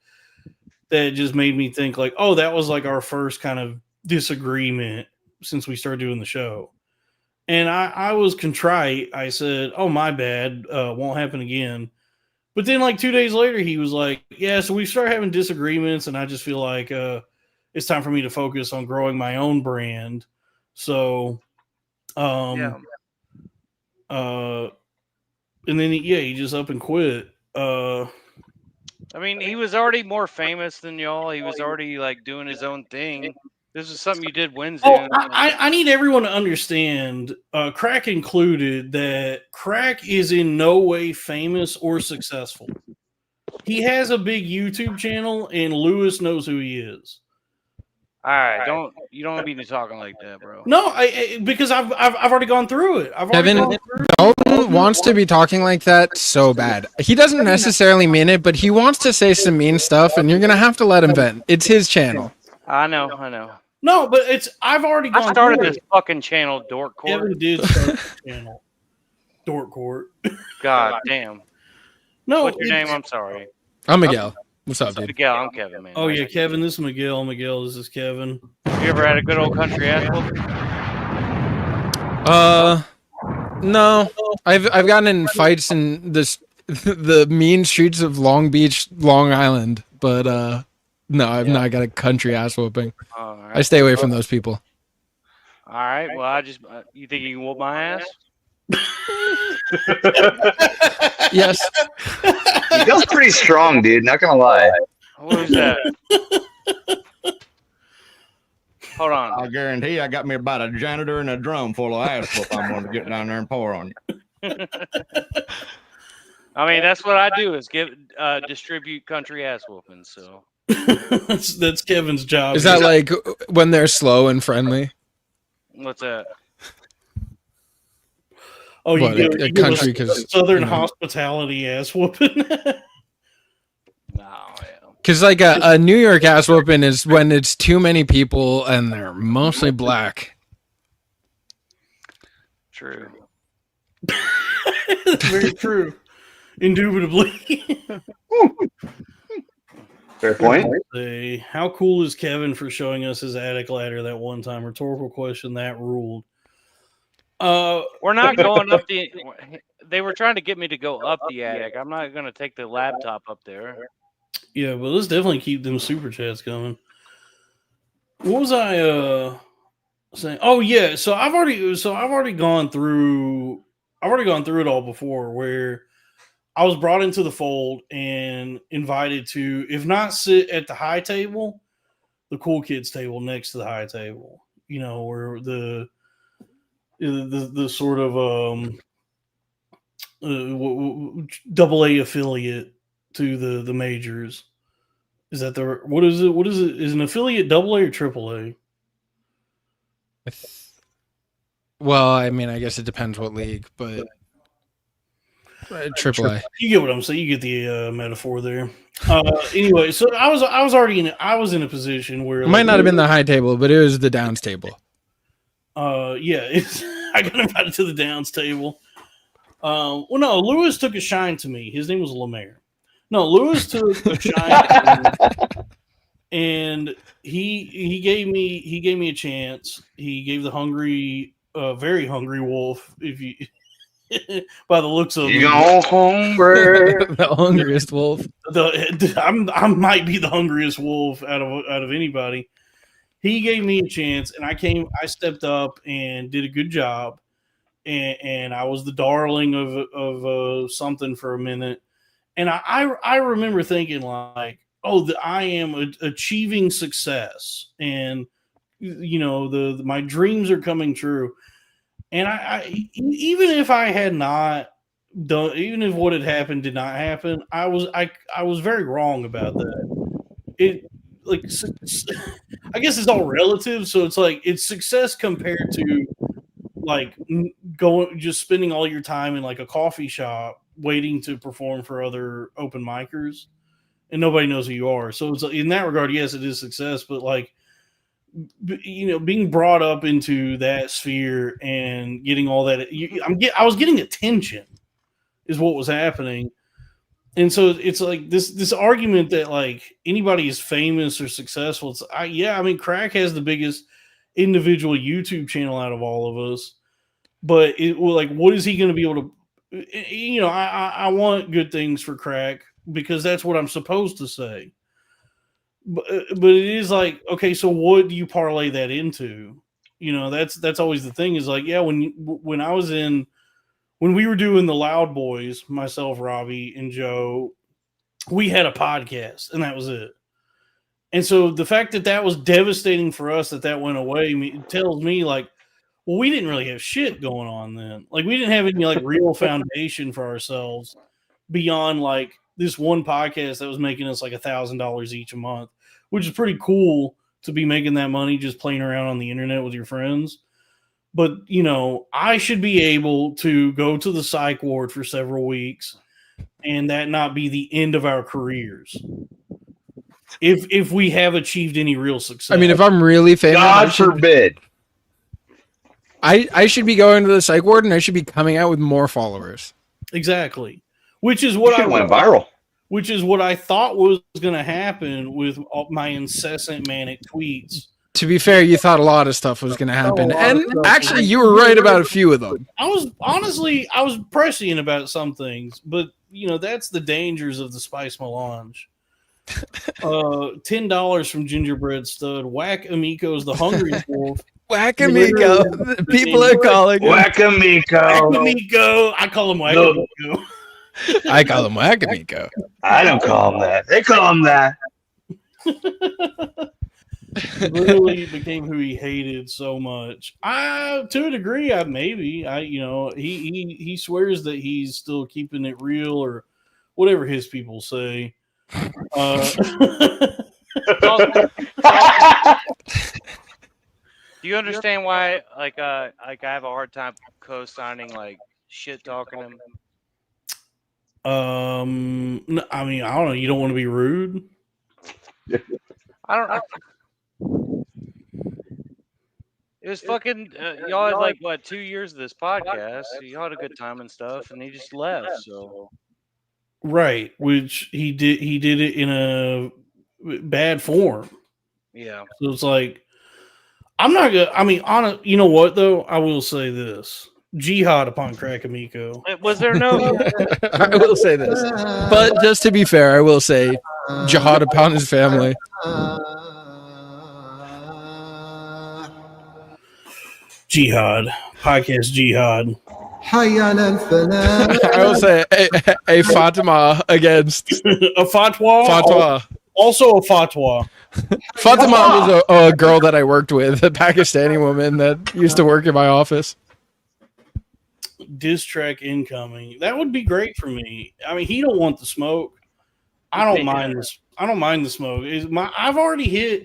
that just made me think like, oh, that was like our first kind of disagreement since we started doing the show. And I was contrite. I said, oh, my bad. Won't happen again. But then like 2 days later, he was like, yeah, so we started having disagreements. And I just feel like it's time for me to focus on growing my own brand. So, and then he just up and quit. I mean, he was already more famous than y'all. He was already like doing his own thing. This is something you did Wednesday. Oh, I need everyone to understand, Crack included, that Crack is in no way famous or successful. He has a big YouTube channel, and Lewis knows who he is. All right, you don't be talking like that, bro. No, because I've already gone through it. I've already Kevin, gone through Dalton wants to be talking like that so bad. He doesn't necessarily mean it, but he wants to say some mean stuff, and you're gonna have to let him vent. It's his channel. I know. No, but I've already gone I started through this fucking channel, Dork Court. Kevin did start the channel. Dork Court. God damn. No, What's your name? I'm sorry. I'm Miguel. What's up, dude? Miguel, I'm Kevin, man. Oh yeah, Kevin. This is Miguel. Miguel, this is Kevin. You ever had a good old country ass whooping? No. I've gotten in fights in the mean streets of Long Beach, Long Island, but no, I've not got a country ass whooping. All right. I stay away from those people. All right. Well, you think you can whoop my ass? Yes. Miguel's pretty strong, dude. Not gonna lie. What is that? Hold I on. guarantee I got me about a janitor and a drum full of ass whoop I'm going to get down there and pour on you. I mean, that's what I do is distribute country ass whoopings. So that's Kevin's job. Is that like when they're slow and friendly? what's that? Oh, What, you a give country us 'cause, Southern you know. hospitality ass whooping. No, yeah. Because like a New York ass whooping is when it's too many people and they're mostly black. True. Very true. Indubitably. Fair point. How cool is Kevin for showing us his attic ladder that one time? Rhetorical question that ruled. We're not going up the. They were trying to get me to go up the attic. I'm not going to take the laptop up there. Yeah, but let's definitely keep them super chats coming. What was I saying? Oh yeah, so I've already gone through it all before, where I was brought into the fold and invited to, if not sit at the high table, the cool kids table next to the high table. You know, where the sort of double A affiliate to the majors. Is that what is it? What is it? Is an affiliate double A or triple A? Well, I mean, I guess it depends what league, but triple A. You get what I'm saying. You get the metaphor there. Anyway, so I was already in a position where It might not have been the high table, but it was the downs table. Yeah, I got invited to the downs table. Well, no, Lewis took a shine to me. His name was Lemaire. No, Lewis took a shine to me, and he gave me a chance. He gave the very hungry wolf. If you, by the looks of You go hungry. The hungriest wolf. I might be the hungriest wolf out of anybody. He gave me a chance, and I stepped up and did a good job, and I was the darling of something for a minute. And I remember thinking like, oh, I am achieving success, and you know my dreams are coming true. And I even if I had not done, even if what had happened did not happen, I was very wrong about that. It like I guess it's all relative, so it's like it's success compared to like just spending all your time in like a coffee shop waiting to perform for other open micers, and nobody knows who you are. So it's in that regard, yes, it is success, but like, you know, being brought up into that sphere and getting all that, I was getting attention, is what was happening. And so it's like this argument that like anybody is famous or successful. It's I mean, Crack has the biggest individual YouTube channel out of all of us, but what is he going to be able to? You know, I want good things for Crack because that's what I'm supposed to say. But it is like, okay, so what do you parlay that into? You know, that's always the thing is like, yeah, when we were doing the Loud Boys, myself, Robbie, and Joe, we had a podcast, and that was it. And so the fact that was devastating for us that went away tells me like, well, we didn't really have shit going on then. Like we didn't have any like real foundation for ourselves beyond like this one podcast that was making us like $1,000 each a month, which is pretty cool to be making that money just playing around on the internet with your friends. But, I should be able to go to the psych ward for several weeks and that not be the end of our careers. If we have achieved any real success. I mean, if I'm really famous, God forbid. I should be going to the psych ward and I should be coming out with more followers. Exactly. Which is what Shit went viral. Which is what I thought was going to happen with all my incessant manic tweets. To be fair, you thought a lot of stuff was going to happen. And actually, you were right about a few of them. I was prescient about some things, but that's the dangers of the spice melange. $10 from Gingerbread Stud. Whack Amigos, the Hungry Wolf. Whack Amigo. People are calling him. Whack Amigo. Whack Amigo. I call him Whack Amigo. I call him Whack Amigo. I don't call him that. They call him that. Literally became who he hated so much. To a degree, he swears that he's still keeping it real or whatever his people say. Do you understand why, I have a hard time co-signing, shit talking him? No, I mean, I don't know. You don't want to be rude. I don't know. It was fucking. Y'all had 2 years of this podcast. So y'all had a good time and stuff, and he just left. So right, which he did. He did it in a bad form. Yeah. So it's like, I'm not gonna. I mean, you know what though? I will say this: jihad upon Crack Amico. Was there no? I will say this, but just to be fair, I will say jihad upon his family. Jihad podcast. Jihad. I will say a Fatima against a fatwa. Fatwa. Also a fatwa. Fatima was a girl that I worked with, a Pakistani woman that used to work in my office. Diss track incoming. That would be great for me. I mean, he don't want the smoke. I don't mind this. I don't mind the smoke. I've already hit.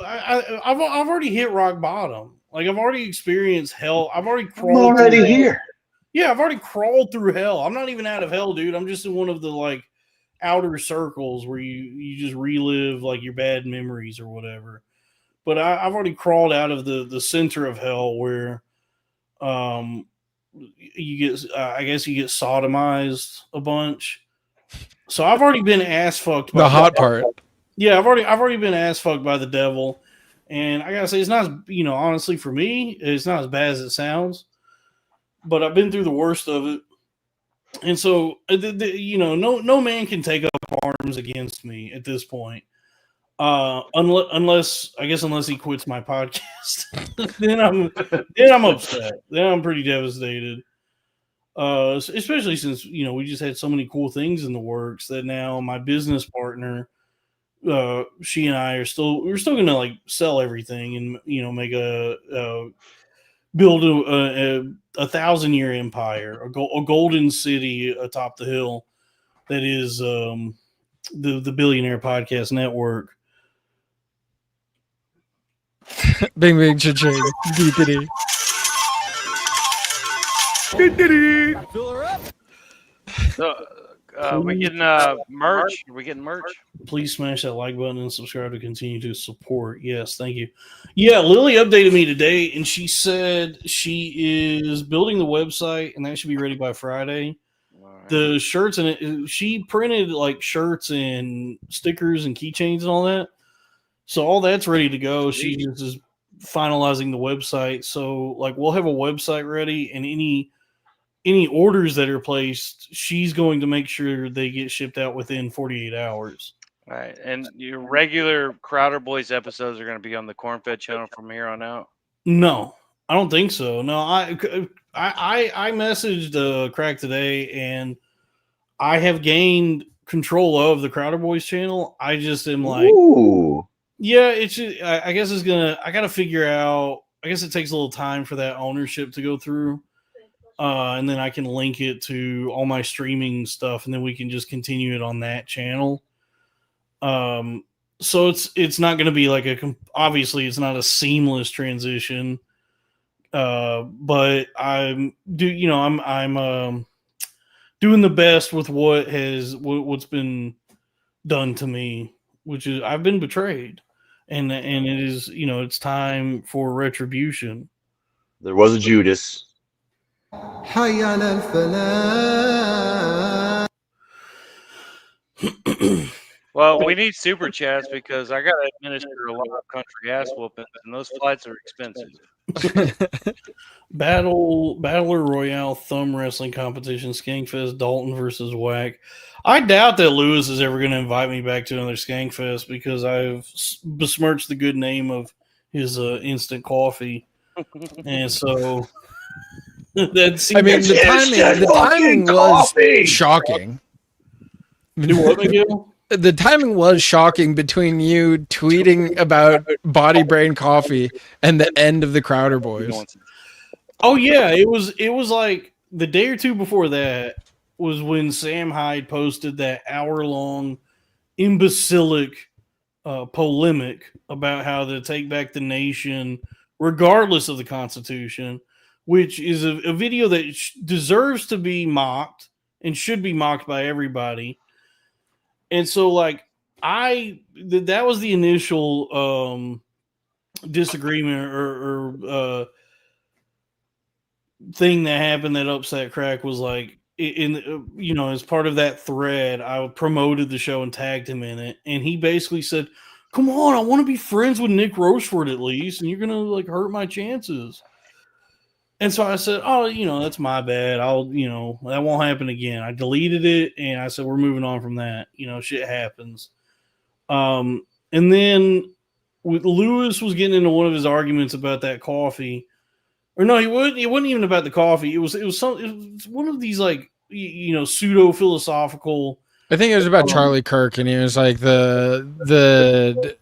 I've already hit rock bottom. I've already experienced hell. I've already crawled. I'm already here. Yeah, I've already crawled through hell. I'm not even out of hell, dude. I'm just in one of the outer circles where you just relive your bad memories or whatever. But I've already crawled out of the center of hell where you get I guess you get sodomized a bunch. So I've already been ass fucked by the hot part. Yeah, I've already been ass fucked by the devil. And I gotta say, it's not as, honestly, for me, it's not as bad as it sounds. But I've been through the worst of it. And so, no man can take up arms against me at this point. Unless he quits my podcast. then I'm upset. Then I'm pretty devastated. Especially since, we just had so many cool things in the works that now my business partner, she and I we're still going to sell everything and, make build a 1,000-year empire, a golden city atop the hill that is the Billionaire Podcast Network. Bing, bing, cha-ching. Dee-dee-dee. Fill her up. We getting merch? Are we getting merch? Please smash that like button and subscribe to continue to support. Yes, thank you. Yeah, Lily updated me today, and she said she is building the website, and that should be ready by Friday. Right. The shirts, and she printed shirts and stickers and keychains and all that. So all that's ready to go. She just is finalizing the website. So we'll have a website ready, and any orders that are placed, she's going to make sure they get shipped out within 48 hours. All right. And your regular Crowder Boys episodes are going to be on the Corn-Fed channel from here on out? No, I don't think so. No, I messaged Crack today, and I have gained control of the Crowder Boys channel. I just am ooh. Yeah, it's just, I guess I got to figure out, I guess it takes a little time for that ownership to go through. And then I can link it to all my streaming stuff, and then we can just continue it on that channel. So it's not going to be like obviously it's not a seamless transition. But I'm doing the best with what's been done to me, which is I've been betrayed, and it is it's time for retribution. There was a Judas. Well, we need super chats because I got to administer a lot of country ass whoopings, and those flights are expensive. Battler Royale thumb wrestling competition, Skankfest, Dalton versus Whack. I doubt that Lewis is ever going to invite me back to another Skankfest because I've besmirched the good name of his instant coffee, and so that's. I mean, the timing was shocking. Do what, Miguel? The timing was shocking between you tweeting about Body Brain Coffee and the end of the Crowder Boys. Oh yeah, it was like the day or two before that was when Sam Hyde posted that hour-long imbecilic polemic about how to take back the nation regardless of the Constitution, which is a video that deserves to be mocked and should be mocked by everybody. And so, like, that was the initial disagreement or thing that happened that upset Crack was like, as part of that thread, I promoted the show and tagged him in it. And he basically said, come on, I want to be friends with Nick Rochefort at least, and you're going to, like, hurt my chances. And so I said, oh, that's my bad. That won't happen again. I deleted it, and I said, we're moving on from that. Shit happens. And then with Lewis was getting into one of his arguments about that coffee. Or no, it wasn't even about the coffee. It was one of these, like, pseudo-philosophical. I think it was about Charlie Kirk, and he was like the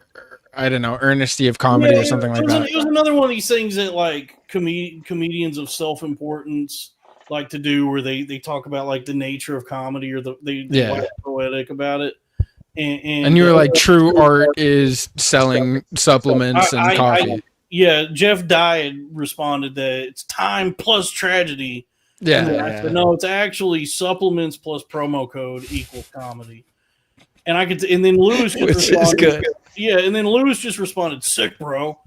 I don't know, earnesty of comedy or something like that. It was another one of these things that, like, comedians of self-importance like to do, where they talk about, like, the nature of comedy, or they like poetic about it. And you were like, true art is selling supplements and coffee. Jeff Dye had responded that it's time plus tragedy. Yeah. No, it's actually supplements plus promo code equals comedy. And then Lewis just responded, good. Yeah, and then Lewis just responded, "Sick, bro."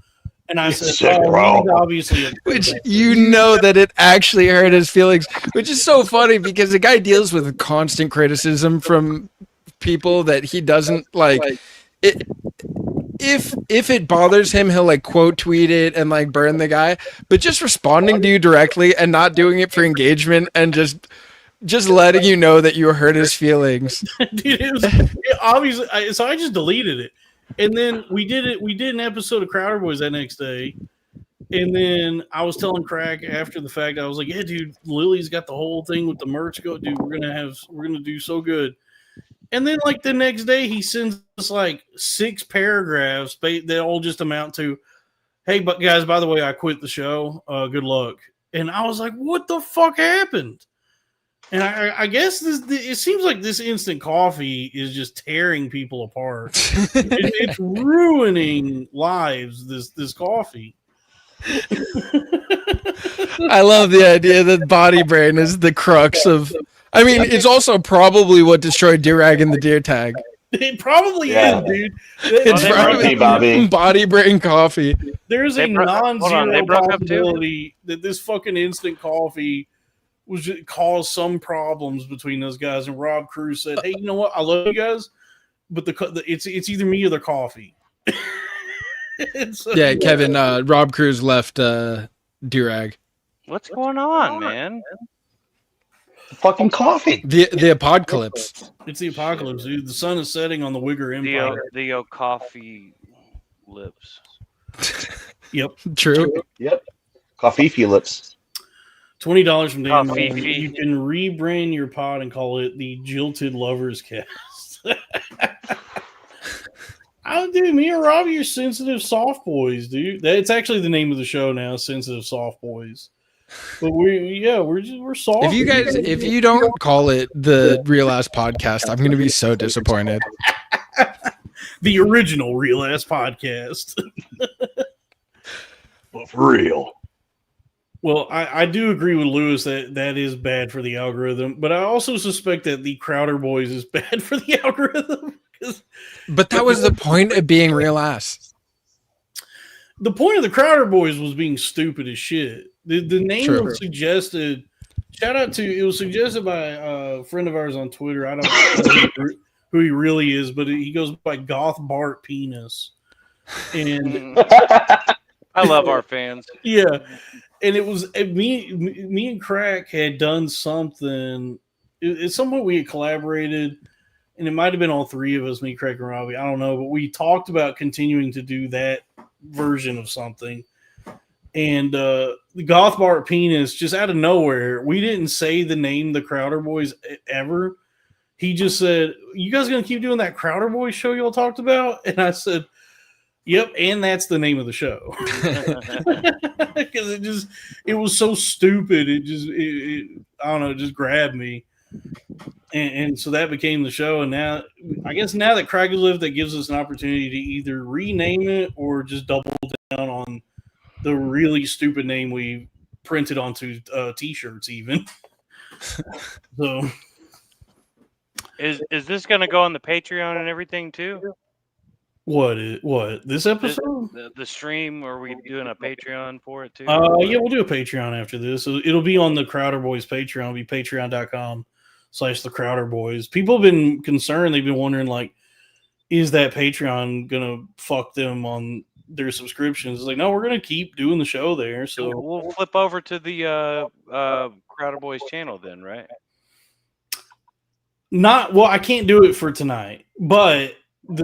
And I said, "Sick, bro." Obviously, which that it actually hurt his feelings, which is so funny because the guy deals with constant criticism from people that he doesn't like. If it bothers him, he'll like quote tweet it and like burn the guy. But just responding to you directly and not doing it for engagement and just letting you know that you hurt his feelings. Dude, obviously. So I just deleted it. And then we did an episode of Crowder Boys that next day. And then I was telling Crack after the fact, I was like, yeah, dude, Lily's got the whole thing with the merch go. Dude, we're gonna do so good. And then, like, the next day, he sends us like 6 paragraphs that all just amount to, hey, but guys, by the way, I quit the show. Good luck. And I was like, what the fuck happened? And I guess it seems like this instant coffee is just tearing people apart. It's ruining lives, this coffee. I love the idea that Body Brain is the crux of... I mean, it's also probably what destroyed Durag in the Deer Tag. It probably is, dude. It's probably Body Brain Coffee. There's a non-zero possibility that this fucking instant coffee caused some problems between those guys, and Rob Cruz said, "Hey, you know what? I love you guys, but it's either me or the coffee." Yeah, Kevin. Rob Cruz left Durag. What's going on, man? Fucking coffee. The apocalypse. It's the apocalypse, dude. The sun is setting on the Wigger Empire. The coffee lips. Yep. True. Yep. Coffee lips. $20 from Dan. Coffee. You can rebrand your pod and call it the Jilted Lovers Cast. Dude, me and Robbie are sensitive soft boys, dude. That's actually the name of the show now, Sensitive Soft Boys. But we're soft. If you don't call it the Real Ass Podcast, I'm gonna be so disappointed. the original Real Ass Podcast. But for real. Well, I do agree with Lewis that is bad for the algorithm, but I also suspect that the Crowder Boys is bad for the algorithm. But that was the point of being Real Ass. The point of the Crowder Boys was being stupid as shit. The name True. was suggested. Shout out to it was suggested by a friend of ours on Twitter. I don't know who he really is, but he goes by Goth Bart Penis. And I love our fans. yeah, and it was me and Crack had done something. At some point we had collaborated, and it might have been all three of us, me, Craig, and Robbie. I don't know, but we talked about continuing to do that version of something. And the Goth Bart Penis, just out of nowhere, we didn't say the name the Crowder Boys ever. He just said, "You guys gonna keep doing that Crowder Boys show y'all talked about?" And I said, "Yep," and that's the name of the show. Because it was so stupid. I don't know, it just grabbed me. And so that became the show. And now, I guess now that Craig has lived, that gives us an opportunity to either rename it or just double down on the really stupid name we printed onto T-shirts, even. So, Is this going to go on the Patreon and everything too? what this episode? The stream? Are we doing a Patreon for it too? Yeah, we'll do a Patreon after this. So it'll be on the Crowder Boys Patreon. It'll be patreon.com/the Crowder Boys. People have been concerned. They've been wondering, like, is that Patreon gonna fuck them on their subscriptions? It's like, no, we're gonna keep doing the show there. So we'll flip over to the Crowder Boys channel then, right? I can't do it for tonight, but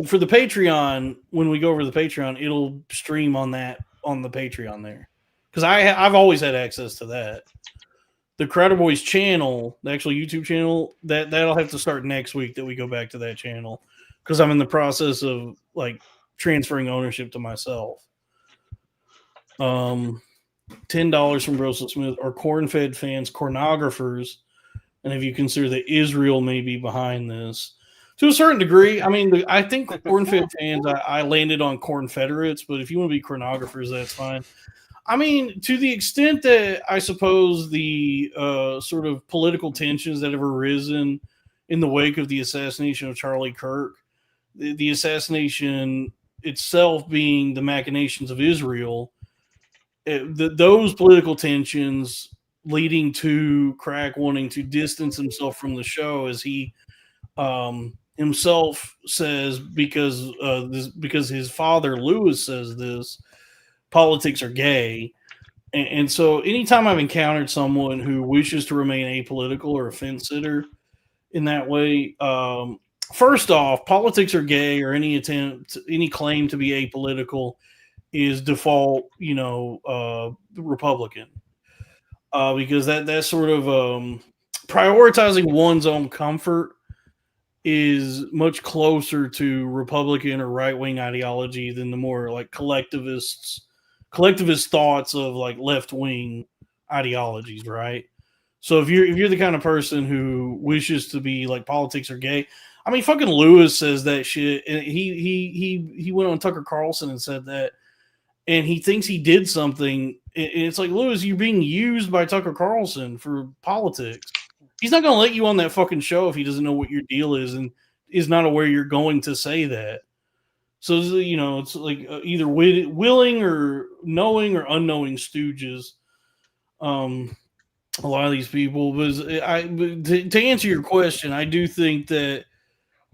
for the Patreon, when we go over to the Patreon, it'll stream on the Patreon there, because I've always had access to that. The Crowder Boys channel, the actual YouTube channel, that'll have to start next week that we go back to that channel, because I'm in the process of like transferring ownership to myself. $10 from Brosel Smith are corn-fed fans, cornographers, and if you consider that Israel may be behind this to a certain degree. I mean, I think corn-fed fans, I landed on corn-federates, but if you want to be cornographers, that's fine. I mean, to the extent that I suppose the sort of political tensions that have arisen in the wake of the assassination of Charlie Kirk, the assassination itself being the machinations of Israel, those political tensions leading to Crack wanting to distance himself from the show, as he himself says, because his father Lewis says this, politics are gay. And so anytime I've encountered someone who wishes to remain apolitical or a fence sitter in that way, first off, politics are gay, or any claim to be apolitical is default, Republican. Because that sort of prioritizing one's own comfort is much closer to Republican or right-wing ideology than the more like collectivist thoughts of like left-wing ideologies, right? So if you're the kind of person who wishes to be like politics are gay, I mean, fucking Lewis says that shit, and he went on Tucker Carlson and said that, and he thinks he did something. And it's like, Lewis, you're being used by Tucker Carlson for politics. He's not going to let you on that fucking show if he doesn't know what your deal is and is not aware you're going to say that. So, it's like either willing or knowing or unknowing stooges. A lot of these people. But to answer your question, I do think that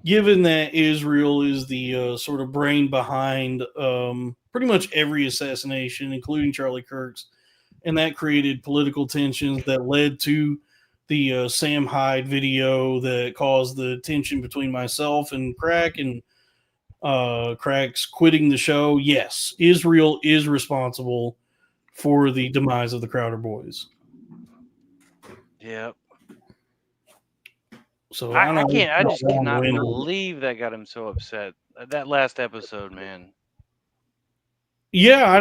given that Israel is the sort of brain behind pretty much every assassination, including Charlie Kirk's, and that created political tensions that led to the Sam Hyde video that caused the tension between myself and Crack, and Crack's quitting the show. Yes, Israel is responsible for the demise of the Crowder Boys. Yep. So I just cannot believe that got him so upset. That last episode, man. Yeah, I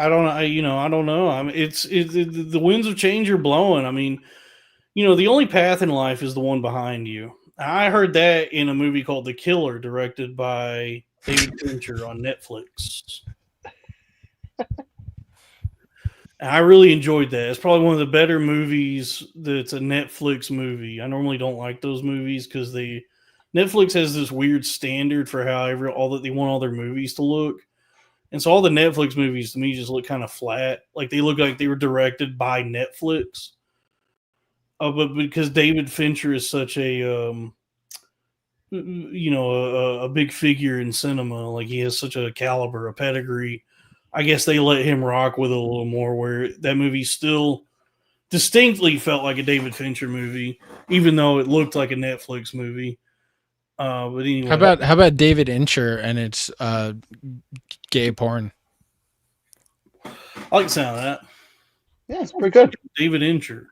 don't I don't know. I mean, it's the winds of change are blowing. I mean, the only path in life is the one behind you, I heard that in a movie called The Killer, directed by David Fincher on Netflix. And I really enjoyed that. It's probably one of the better movies that's a Netflix movie. I normally don't like those movies because Netflix has this weird standard for how all that they want all their movies to look. And so all the Netflix movies to me just look kind of flat. Like they look like they were directed by Netflix. But because David Fincher is such a, a big figure in cinema, like he has such a caliber, a pedigree, I guess they let him rock with it a little more, where that movie still distinctly felt like a David Fincher movie, even though it looked like a Netflix movie. But anyway, How about David Incher and it's gay porn? I like the sound of that. Yeah, it's pretty good. David Incher.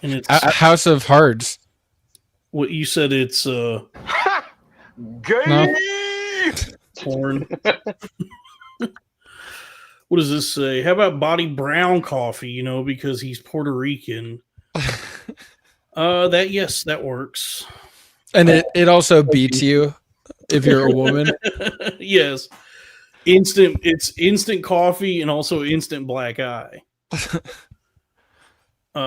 And it's House of Hards. What you said, it's No. porn. What does this say? How about Body Brown coffee? Because he's Puerto Rican. That works. And it also beats you if you're a woman. Yes. It's instant coffee and also instant black eye.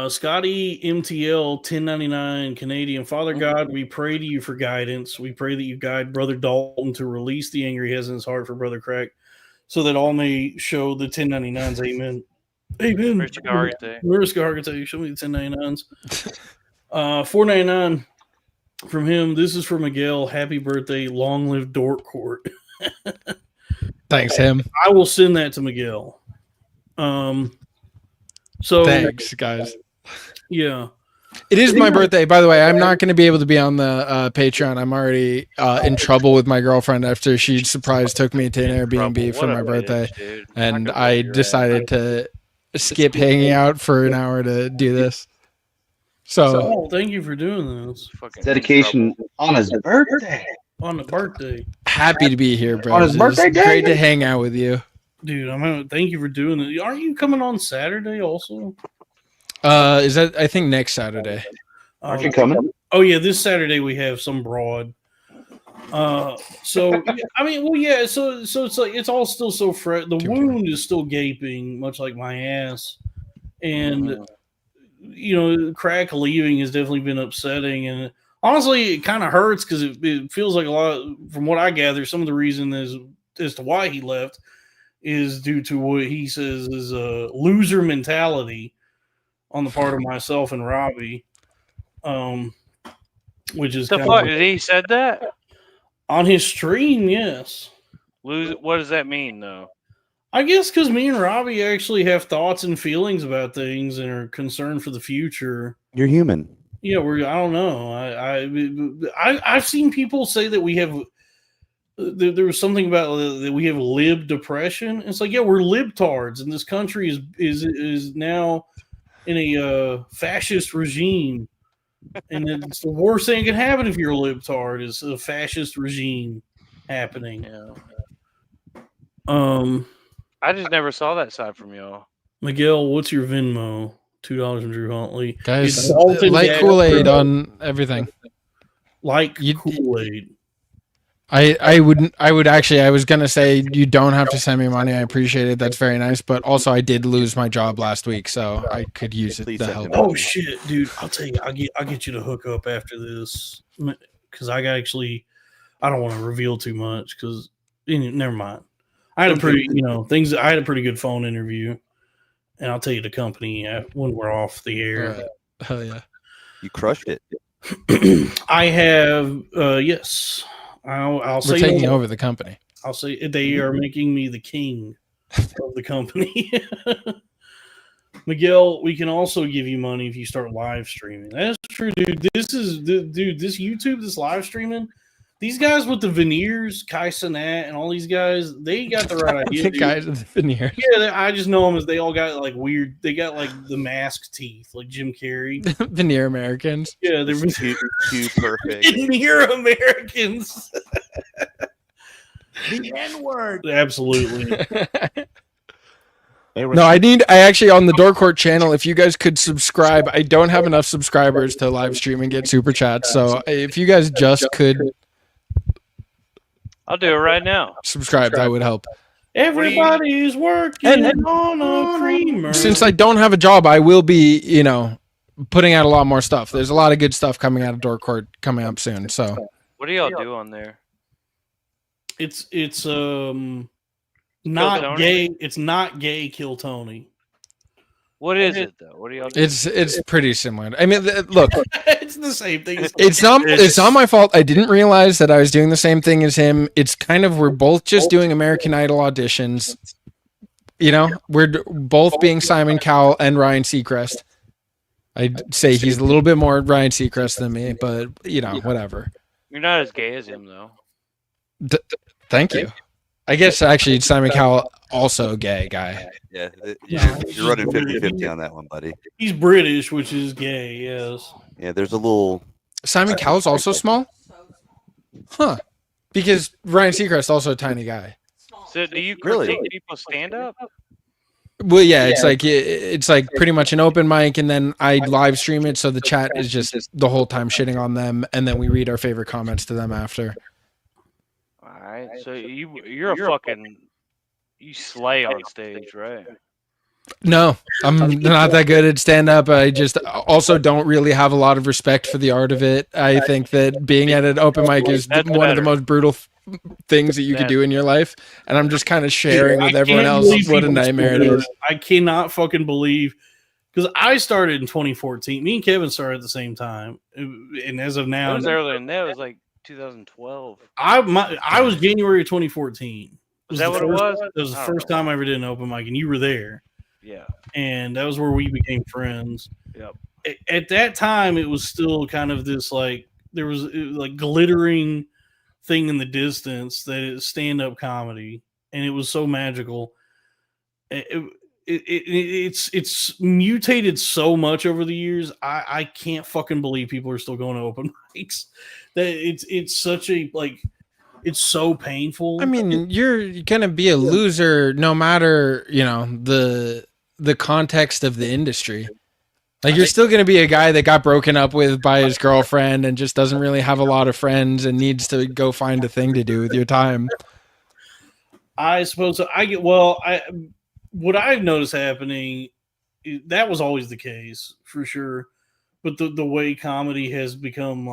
Scotty MTL 1099 Canadian. Father God, we pray to you for guidance. We pray that you guide Brother Dalton to release the anger he has in his heart for Brother Crack, so that all may show the 1099s. Amen. Amen. Marissa show me the 1099s. 499 from him. This is for Miguel. Happy birthday. Long live Dork Court. Thanks, him. I will send that to Miguel. So thanks, guys. Yeah. It is my birthday, by the way. I'm not going to be able to be on the Patreon. I'm already in trouble with my girlfriend after she surprise took me to an Airbnb for my birthday, and I decided to skip hanging out for an hour to do this. So thank you for doing this. Dedication on his birthday. On the birthday. Happy to be here, bro. On his birthday day? Great to hang out with you. Dude, thank you for doing it. Aren't you coming on Saturday also? Is that, I think, next Saturday? Aren't you coming? Oh yeah, this Saturday we have some broad. So I mean, well, yeah. So it's like it's all still so fresh. The wound is still gaping, much like my ass, and Crack leaving has definitely been upsetting. And honestly, it kind of hurts because it feels like a lot. From what I gather, some of the reason is as to why he left is due to what he says is a loser mentality on the part of myself and Robbie, which is the fuck did he said that on his stream? Yes. What does that mean, though? I guess because me and Robbie actually have thoughts and feelings about things and are concerned for the future. You're human. Yeah, I don't know. I've seen people say that we have. There was something about that we have lib depression. It's like, yeah, we're libtards, and this country is now in a fascist regime, and it's the worst thing that can happen if you're a libtard is a fascist regime happening. Yeah. I just never saw that side from y'all. Miguel, what's your Venmo? $2 from Drew Huntley. Guys, like Kool-Aid on everything. Like Kool-Aid. I was gonna say you don't have to send me money. I appreciate it. That's very nice. But also, I did lose my job last week, so I could use it to help. Oh shit, dude! I'll tell you, I'll get you to hook up after this because I don't want to reveal too much because never mind. I had a pretty good phone interview, and I'll tell you the company when we're off the air. Oh yeah, you crushed it. I have yes. I'll say we're taking over the company. I'll say they are making me the king of the company. Miguel, we can also give you money if you start live streaming. That's true, dude. This YouTube, this live streaming. These guys with the veneers, Kai Cenat and all these guys, they got the right idea. The guys with the veneers. Yeah, I just know them as they all got like weird. They got like the mask teeth, like Jim Carrey. Veneer Americans. Yeah, they're too perfect. Veneer Americans. The N-word. Absolutely. No, I actually on the Door Court channel, if you guys could subscribe, I don't have enough subscribers to live stream and get super chats. So if you guys just could I'll do it right now. subscribe, that would help. Everybody's working on a creamer. Since I don't have a job, I will be, putting out a lot more stuff. There's a lot of good stuff coming out of Door Court coming up soon. So What do y'all do on there? It's not Tony? gay. It's not gay. Kill Tony. What is it though? What do y'all do? it's pretty similar. I mean, look, It's the same thing. it's not my fault. I didn't realize that I was doing the same thing as him. It's kind of, we're both just doing American Idol auditions. We're both being Simon Cowell and Ryan Seacrest. I'd say he's a little bit more Ryan Seacrest than me, but whatever. You're not as gay as him though. Thank you. I guess actually Simon Cowell also a gay guy. Yeah, you're running 50-50 on that one, buddy. He's British, which is gay. Yes. Yeah, there's a little. Simon Cowell's also small? Huh. Because Ryan Seacrest also a tiny guy. So do you Really? critique people stand up? Well, yeah, it's like pretty much an open mic, and then I live stream it, so the chat is just the whole time shitting on them, and then we read our favorite comments to them after. All right. So you're a fucking you slay on stage, right? No, I'm not that good at stand up. I just also don't really have a lot of respect for the art of it. I think that being at an open mic is one of the most brutal things that you could do in your life, and I'm just kind of sharing with everyone else what a nightmare it is. I cannot fucking believe, because I started in 2014. Me and Kevin started at the same time, and as of now, It was earlier than that. It was like 2012. I was January of 2014. Is that what it was? It was the first time I ever did an open mic, and you were there. Yeah. And that was where we became friends. Yep. At that time, it was still kind of this there was like glittering thing in the distance that is stand-up comedy, and it was so magical. It's mutated so much over the years. I can't fucking believe people are still going to open mics. That it's such a it's so painful. I mean, you're gonna be a loser no matter the context of the industry. Like, you're still gonna be a guy that got broken up with by his girlfriend and just doesn't really have a lot of friends and needs to go find a thing to do with your time. I suppose so. What I've noticed happening, that was always the case for sure. But the way comedy has become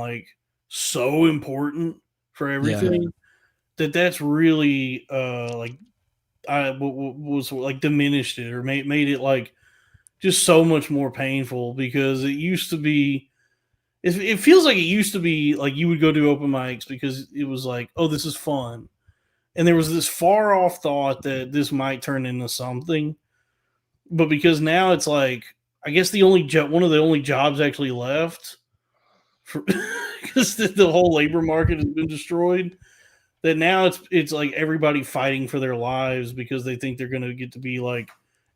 so important for everything, that's really was diminished it or made it just so much more painful, because it used to be. It feels like it used to be you would go to open mics because it was oh, this is fun. And there was this far off thought that this might turn into something, but because now it's I guess one of the only jobs actually left, because the whole labor market has been destroyed. That now it's everybody fighting for their lives because they think they're going to get to be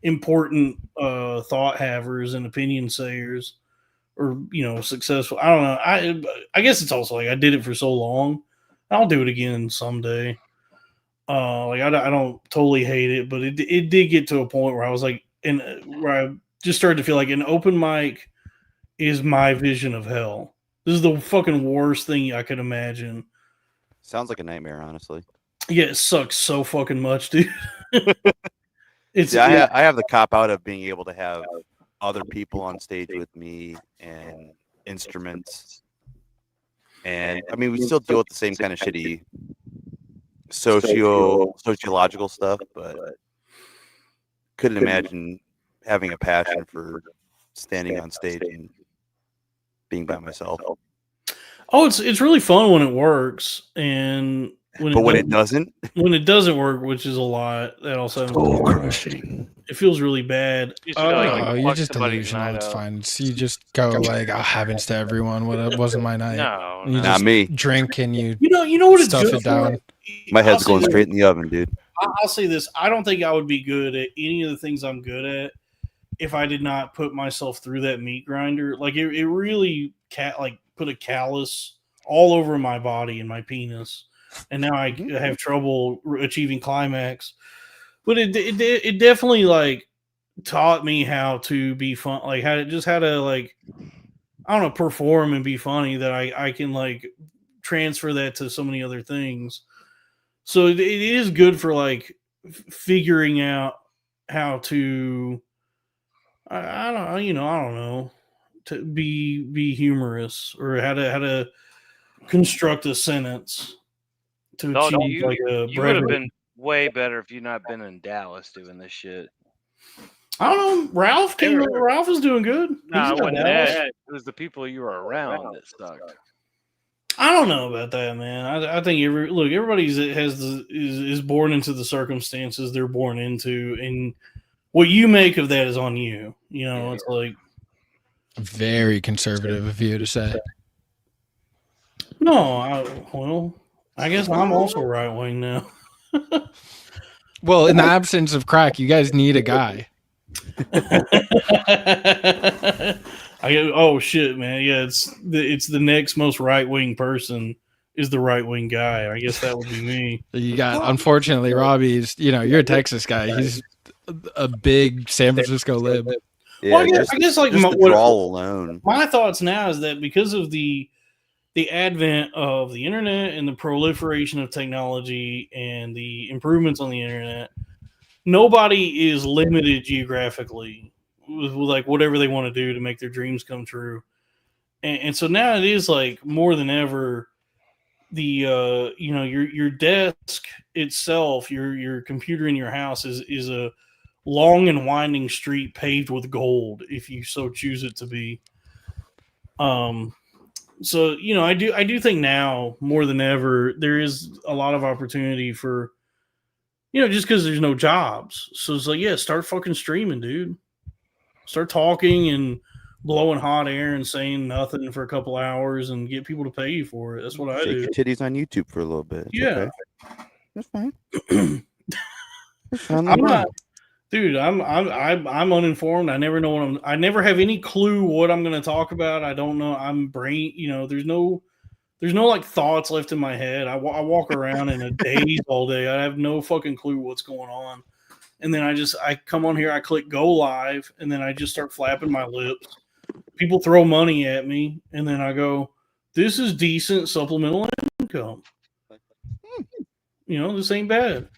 important thought havers and opinion sayers, or successful. I don't know. I guess it's also I did it for so long. I'll do it again someday. I don't totally hate it, but it did get to a point where I was where I just started to feel like an open mic is my vision of hell. This is the fucking worst thing I could imagine. Sounds like a nightmare, honestly. Yeah, it sucks so fucking much, dude. I have the cop out of being able to have other people on stage with me and instruments, and I mean, we still deal with the same kind of shitty sociological stuff, but couldn't imagine having a passion for standing on stage and being by myself. Oh, it's really fun when it works, and when it doesn't work, which is a lot, that also crushing. It feels really bad. You're just delusional. It's fine. You just go happens to everyone. It wasn't my night. No, you not just me. Drink and you know what it's stuff good it down. for? My head's going straight in the oven, dude. I'll say this: I don't think I would be good at any of the things I'm good at if I did not put myself through that meat grinder. It really put a callus all over my body and my penis, and now I have trouble achieving climax. But it definitely taught me how to be fun, like how to like, I don't know, perform and be funny, that I can like transfer that to so many other things. So it is good for like figuring out how to, I don't know, I don't know, to be humorous, or how to construct a sentence to No, achieve you like a you would have brevity. been way better if you not been in Dallas doing this shit. I don't know. Ralph is doing good. Nah, He's it not wasn't Dallas. that. It was the people you were around that sucked. I don't know about that, man. I think everybody's is born into the circumstances they're born into, and what you make of that is on you. You know, it's like, Very conservative of you to say. no, I guess I'm also right wing now. Well, in the absence of crack, you guys need a guy. Oh shit, man! Yeah, it's the next most right wing person is the right wing guy. I guess that would be me. You got, unfortunately, Robbie's. You're a Texas guy. He's a big San Francisco lib. Yeah, Well, I guess like just the draw alone. My thoughts now is that because of the advent of the internet and the proliferation of technology and the improvements on the internet, nobody is limited geographically with like whatever they want to do to make their dreams come true. And so now it is like more than ever, the your desk itself, your computer in your house is a long and winding street paved with gold if you so choose it to be. So I do think now more than ever there is a lot of opportunity for, just because there's no jobs. So it's like, yeah, start fucking streaming, dude. Start talking and blowing hot air and saying nothing for a couple hours and get people to pay you for it. That's what I Shake do. your titties on YouTube for a little bit. It's Yeah, okay. That's fine. I'm not, dude. I'm uninformed. I never know I never have any clue what I'm going to talk about. I don't know. There's no like thoughts left in my head. I walk around in a daze all day. I have no fucking clue what's going on. And then I come on here, I click go live, and then I just start flapping my lips. People throw money at me, and then I go, this is decent supplemental income. This ain't bad.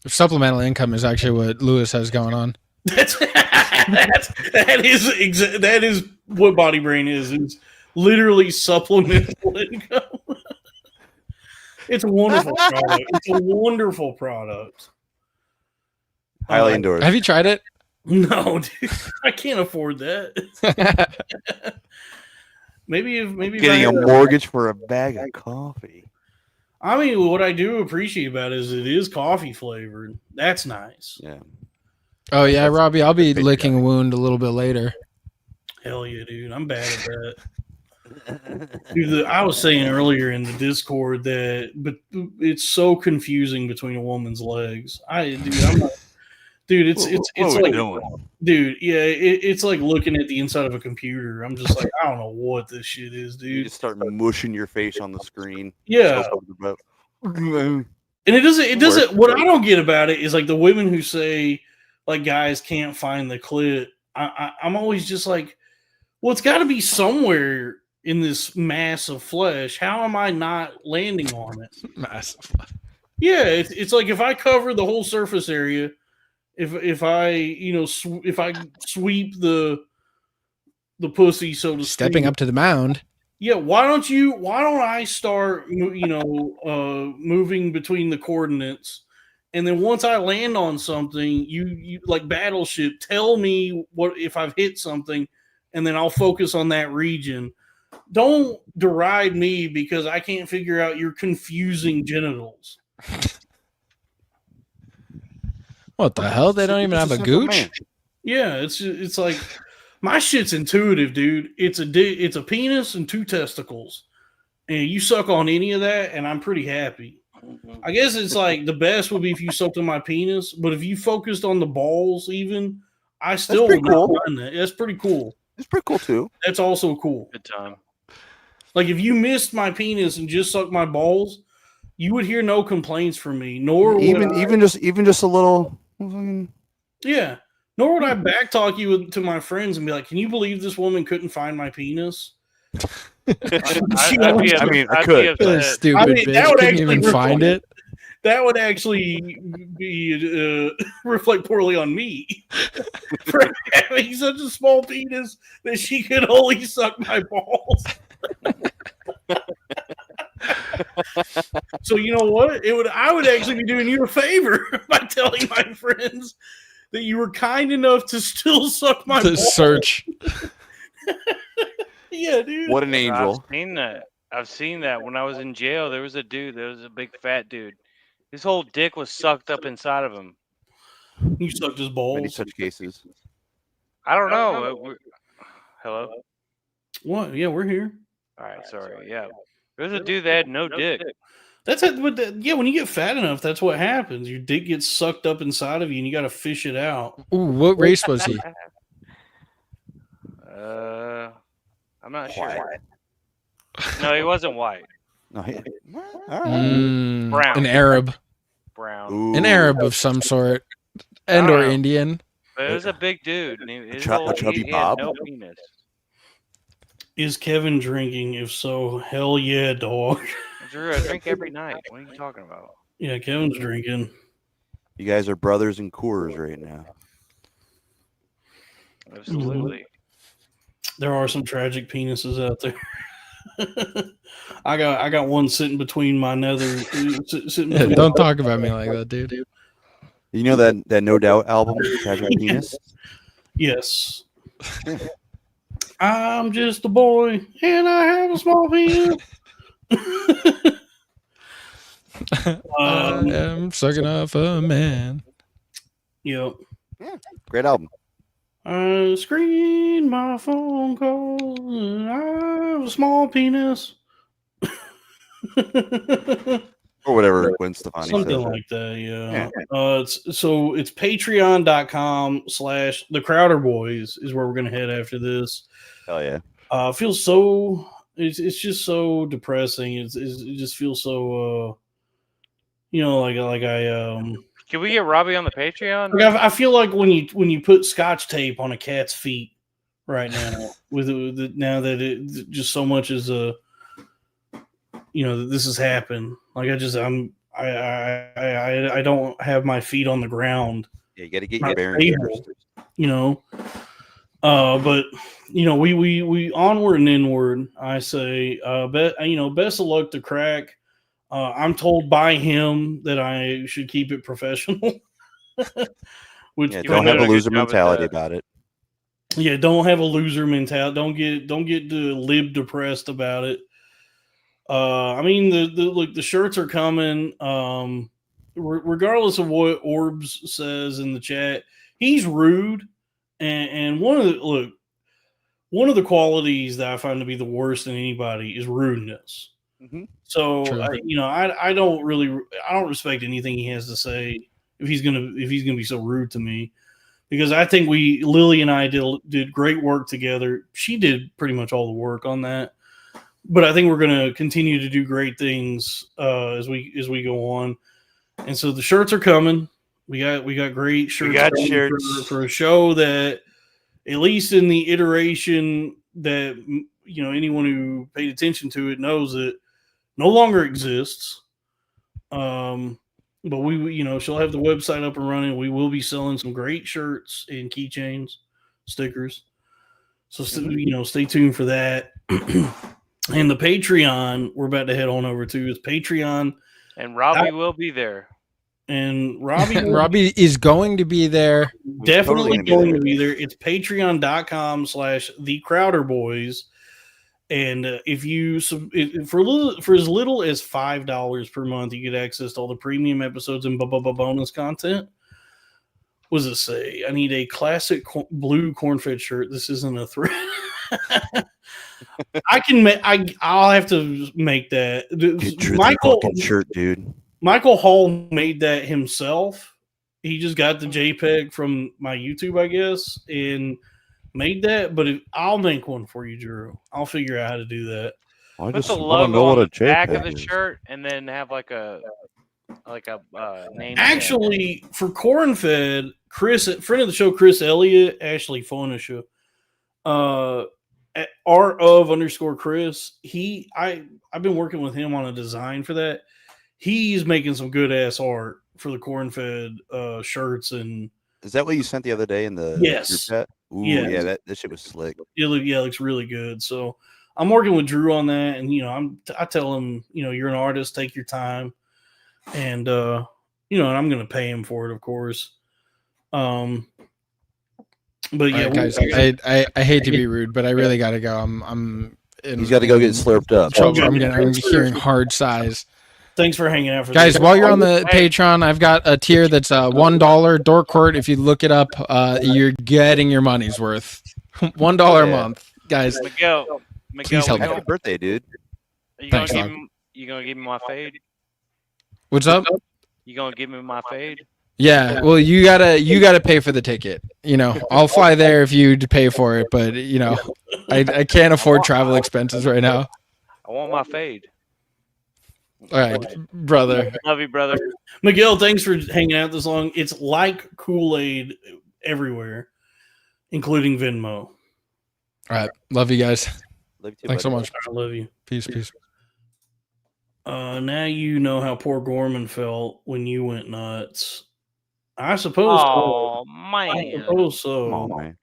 Supplemental income is actually what Lewis has going on. That is what Body Brain is. It's literally supplemental income. It's a wonderful product. It's a wonderful product. Highly endorsed. Have you tried it? No, dude, I can't afford that. maybe Getting a mortgage for a bag of coffee. I mean, what I do appreciate about it is it is coffee flavored. That's nice. Yeah. Oh yeah, Robbie, I'll be licking a wound a little bit later. Hell yeah, dude. I'm bad at that. Dude, I was saying earlier in the Discord but it's so confusing between a woman's legs. It's like, dude, yeah, it's like looking at the inside of a computer. I'm just like, I don't know what this shit is, dude. You just start mushing your face on the screen. Yeah. And it doesn't, what I don't get about it is like the women who say like guys can't find the clit. I'm always just like, well, it's got to be somewhere in this mass of flesh. How am I not landing on it? Massive. Yeah, it's like if I cover the whole surface area, if I sweep the pussy, so to speak, Stepping up to the mound. Yeah, why don't I start moving between the coordinates, and then once I land on something, you like Battleship, tell me what if I've hit something, and then I'll focus on that region. Don't deride me because I can't figure out your confusing genitals. What the hell? They don't even have a gooch? Yeah, it's like my shit's intuitive, dude. It's a penis and two testicles, and you suck on any of that, and I'm pretty happy. I guess it's like the best would be if you sucked on my penis, but if you focused on the balls, even I still would not mind that. That's pretty cool. It's pretty cool too. That's also cool. Good time. Like if you missed my penis and just sucked my balls, you would hear no complaints from me. Nor even just a little. Yeah, Nor would I backtalk you to my friends and be like, "Can you believe this woman couldn't find my penis?" I could. Stupid I mean, bitch. that would Couldn't actually even find it. That would actually be reflect poorly on me for having such a small penis that she could only suck my balls. So you know what? I would actually be doing you a favor by telling my friends that you were kind enough to still suck my balls. Search. Yeah, dude. What an angel. I've seen that when I was in jail. There was a dude. There was a big fat dude. His whole dick was sucked up inside of him. You sucked his Many balls. such cases. I don't know. Hello? What? Yeah, we're here. All right, sorry. Yeah. There was a dude that had no dick. That's it. Yeah, when you get fat enough, that's what happens. Your dick gets sucked up inside of you, and you got to fish it out. Ooh, what race was he? I'm not sure. No, he wasn't white. No, Brown. An Arab. Brown. Ooh. An Arab of some sort. And or Indian. But it was a big dude. And A chubby he Bob? had no penis. Is Kevin drinking? If so, hell yeah, dog. Drew, I drink every night. What are you talking about? Yeah, Kevin's drinking. You guys are brothers in Coors right now. Absolutely. There are some tragic penises out there. I got one sitting between my nether. Yeah, don't talk about me like that, dude. You know that No Doubt album, Tragic Penis? Yes. I'm just a boy, and I have a small penis. I am sucking off a man. Yep. Yeah, great album. I screen my phone calls, and I have a small penis. Or whatever Gwen Stefani Something says. like that, yeah. It's patreon.com/ the Crowder Boys is where we're gonna head after this. Hell yeah. Feels so it's just so depressing. It just feels so like I Can we get Robbie on the Patreon? like I feel like when you put Scotch tape on a cat's feet right now with now that it just so much is that this has happened. Like I don't have my feet on the ground. Yeah, you got to get your bearings first. But we onward and inward. I say, best of luck to Crack. I'm told by him that I should keep it professional. Which don't have a loser mentality about it. Yeah, don't have a loser mentality. Don't get lib depressed about it. I mean the shirts are coming. Regardless of what Orbs says in the chat, he's rude, and one of the qualities that I find to be the worst in anybody is rudeness. Mm-hmm. So I don't respect anything he has to say if he's gonna be so rude to me, because I think Lily and I did great work together. She did pretty much all the work on that. But I think we're going to continue to do great things as we go on, and so the shirts are coming. We got great shirts. We got shirts for a show that, at least in the iteration that anyone who paid attention to it knows it no longer exists. But she'll have the website up and running. We will be selling some great shirts and keychains, stickers. So stay tuned for that. And the Patreon we're about to head on over to is Patreon. And Robbie will be there. And Robbie is going to be there. Definitely going to be there. It's patreon.com/ the Crowder Boys. And for as little as $5 per month, you get access to all the premium episodes and bonus content. What does it say? I need a classic blue corn-fed shirt. This isn't a threat. I'll have to make that. Michael shirt, dude. Michael Hall made that himself. He just got the JPEG from my YouTube, I guess, and made that. But I'll make one for you, Drew. I'll figure out how to do that. Put the logo on the back of the shirt, and then have like a like a name. Actually, for Corn Fed, Chris, friend of the show, Chris Elliott, actually phone a show. At art_of_Chris. I've been working with him on a design for that. He's making some good ass art for the Corn Fed shirts and. Is that what you sent the other day in the Yes. group chat? Ooh, Yes. yeah, that shit was slick. It looks really good. So I'm working with Drew on that, and I tell him, you're an artist, take your time, and and I'm going to pay him for it, of course. But yeah, right, guys, I hate to be rude, but I really got to go. I'm. He's got to go get slurped up. I'm hearing hard sighs. Thanks for hanging out, guys. While you're on the Patreon, I've got a tier that's $1 Dork Court. If you look it up, you're getting your money's worth. $1 a month, guys. Miguel, please help me. Happy birthday, dude! Are you Thanks, gonna dog. give me my fade? What's up? You gonna give me my fade? Yeah, well, you gotta pay for the ticket. I'll fly there if you pay for it, but I can't afford travel expenses right now. I want my fade. All right, brother. Love you, brother. Miguel, thanks for hanging out this long. It's like Kool-Aid everywhere, including Venmo. All right, love you guys. Love you too, Thanks so much. I love you. Peace. Now you know how poor Gorman felt when you went nuts. I suppose. Oh so. man! I suppose so. Come on, man.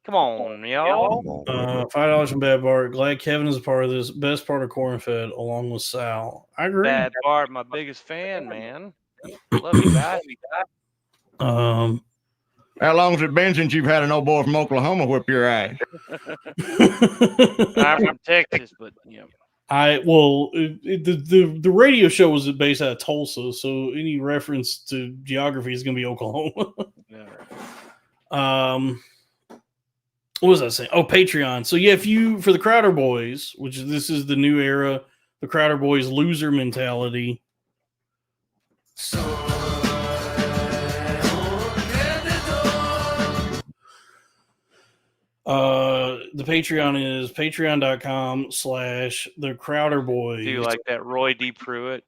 Come on, y'all. $5 from Bad Bart. Glad Kevin is a part of this. Best part of Corn Fed, along with Sal. I agree. Bad Bart, my biggest fan, man. Love you guys. How long has it been since you've had an old boy from Oklahoma whip your ass? I'm from Texas, but the radio show was based out of Tulsa, so any reference to geography is going to be Oklahoma. What was I saying? Oh, Patreon. So yeah, for the Crowder Boys, this is the new era, the Crowder Boys loser mentality. The Patreon is patreon.com/the Crowder Boys. do you like that Roy D. Pruitt?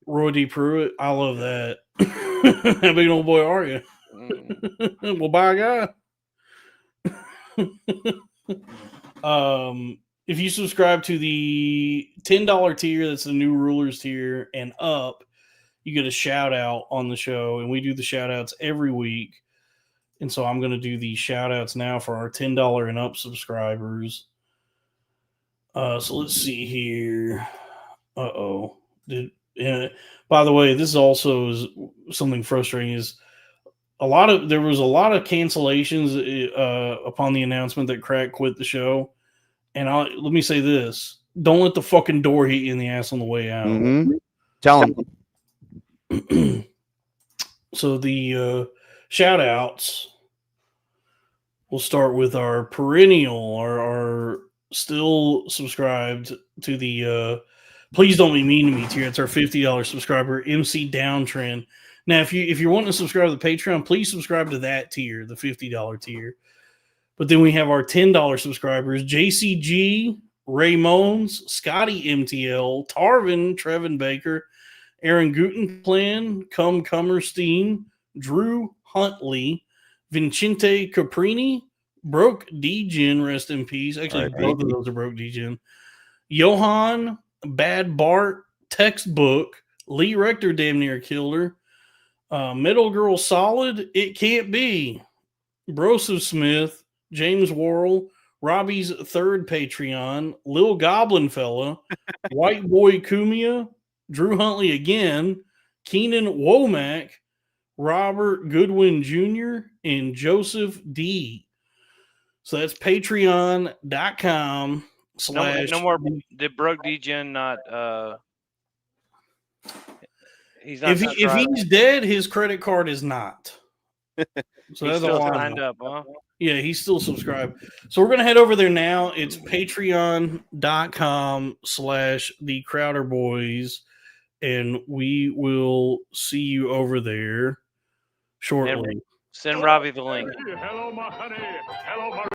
Roy D. Pruitt? I love that. How big an old boy are you? Well, by God. If you subscribe to the $10 tier, that's the new rulers tier, and up, you get a shout out on the show, and we do the shout outs every week. And so I'm going to do the shout outs now for our $10 and up subscribers. So let's see here. By the way, this is also something frustrating is there was a lot of cancellations upon the announcement that Crack quit the show. And let me say this: don't let the fucking door hit you in the ass on the way out. Mm-hmm. Tell him. So the shout outs. We'll start with our perennial, our still subscribed to the Please Don't Be Mean to Me tier. It's our $50 subscriber, MC Downtrend. Now, if you're wanting to subscribe to the Patreon, please subscribe to that tier, the $50 tier. But then we have our $10 subscribers, JCG, Ray Mones, Scotty MTL, Tarvin, Trevin Baker, Aaron Gutenplan, Cummerstein, Drew Huntley, Vincente Caprini, Broke Degen, rest in peace. Actually, both of those are Broke Degen. Johan, Bad Bart, Textbook, Lee Rector, damn near killed her. Middle Girl Solid, It Can't Be. Broseph Smith, James Worrell, Robbie's third Patreon, Lil Goblin Fella, White Boy Kumia, Drew Huntley again, Keenan Womack, Robert Goodwin Jr., and Joseph D. So that's patreon.com/ No more. Did Broke Degen not? He's not. If he's dead, his credit card is not. So he's that's still all signed up, huh? Yeah, he's still subscribed. So we're gonna head over there now. It's patreon.com/ the Crowder Boys, and we will see you over there shortly. Send Robbie the link. Hello, my honey. Hello, my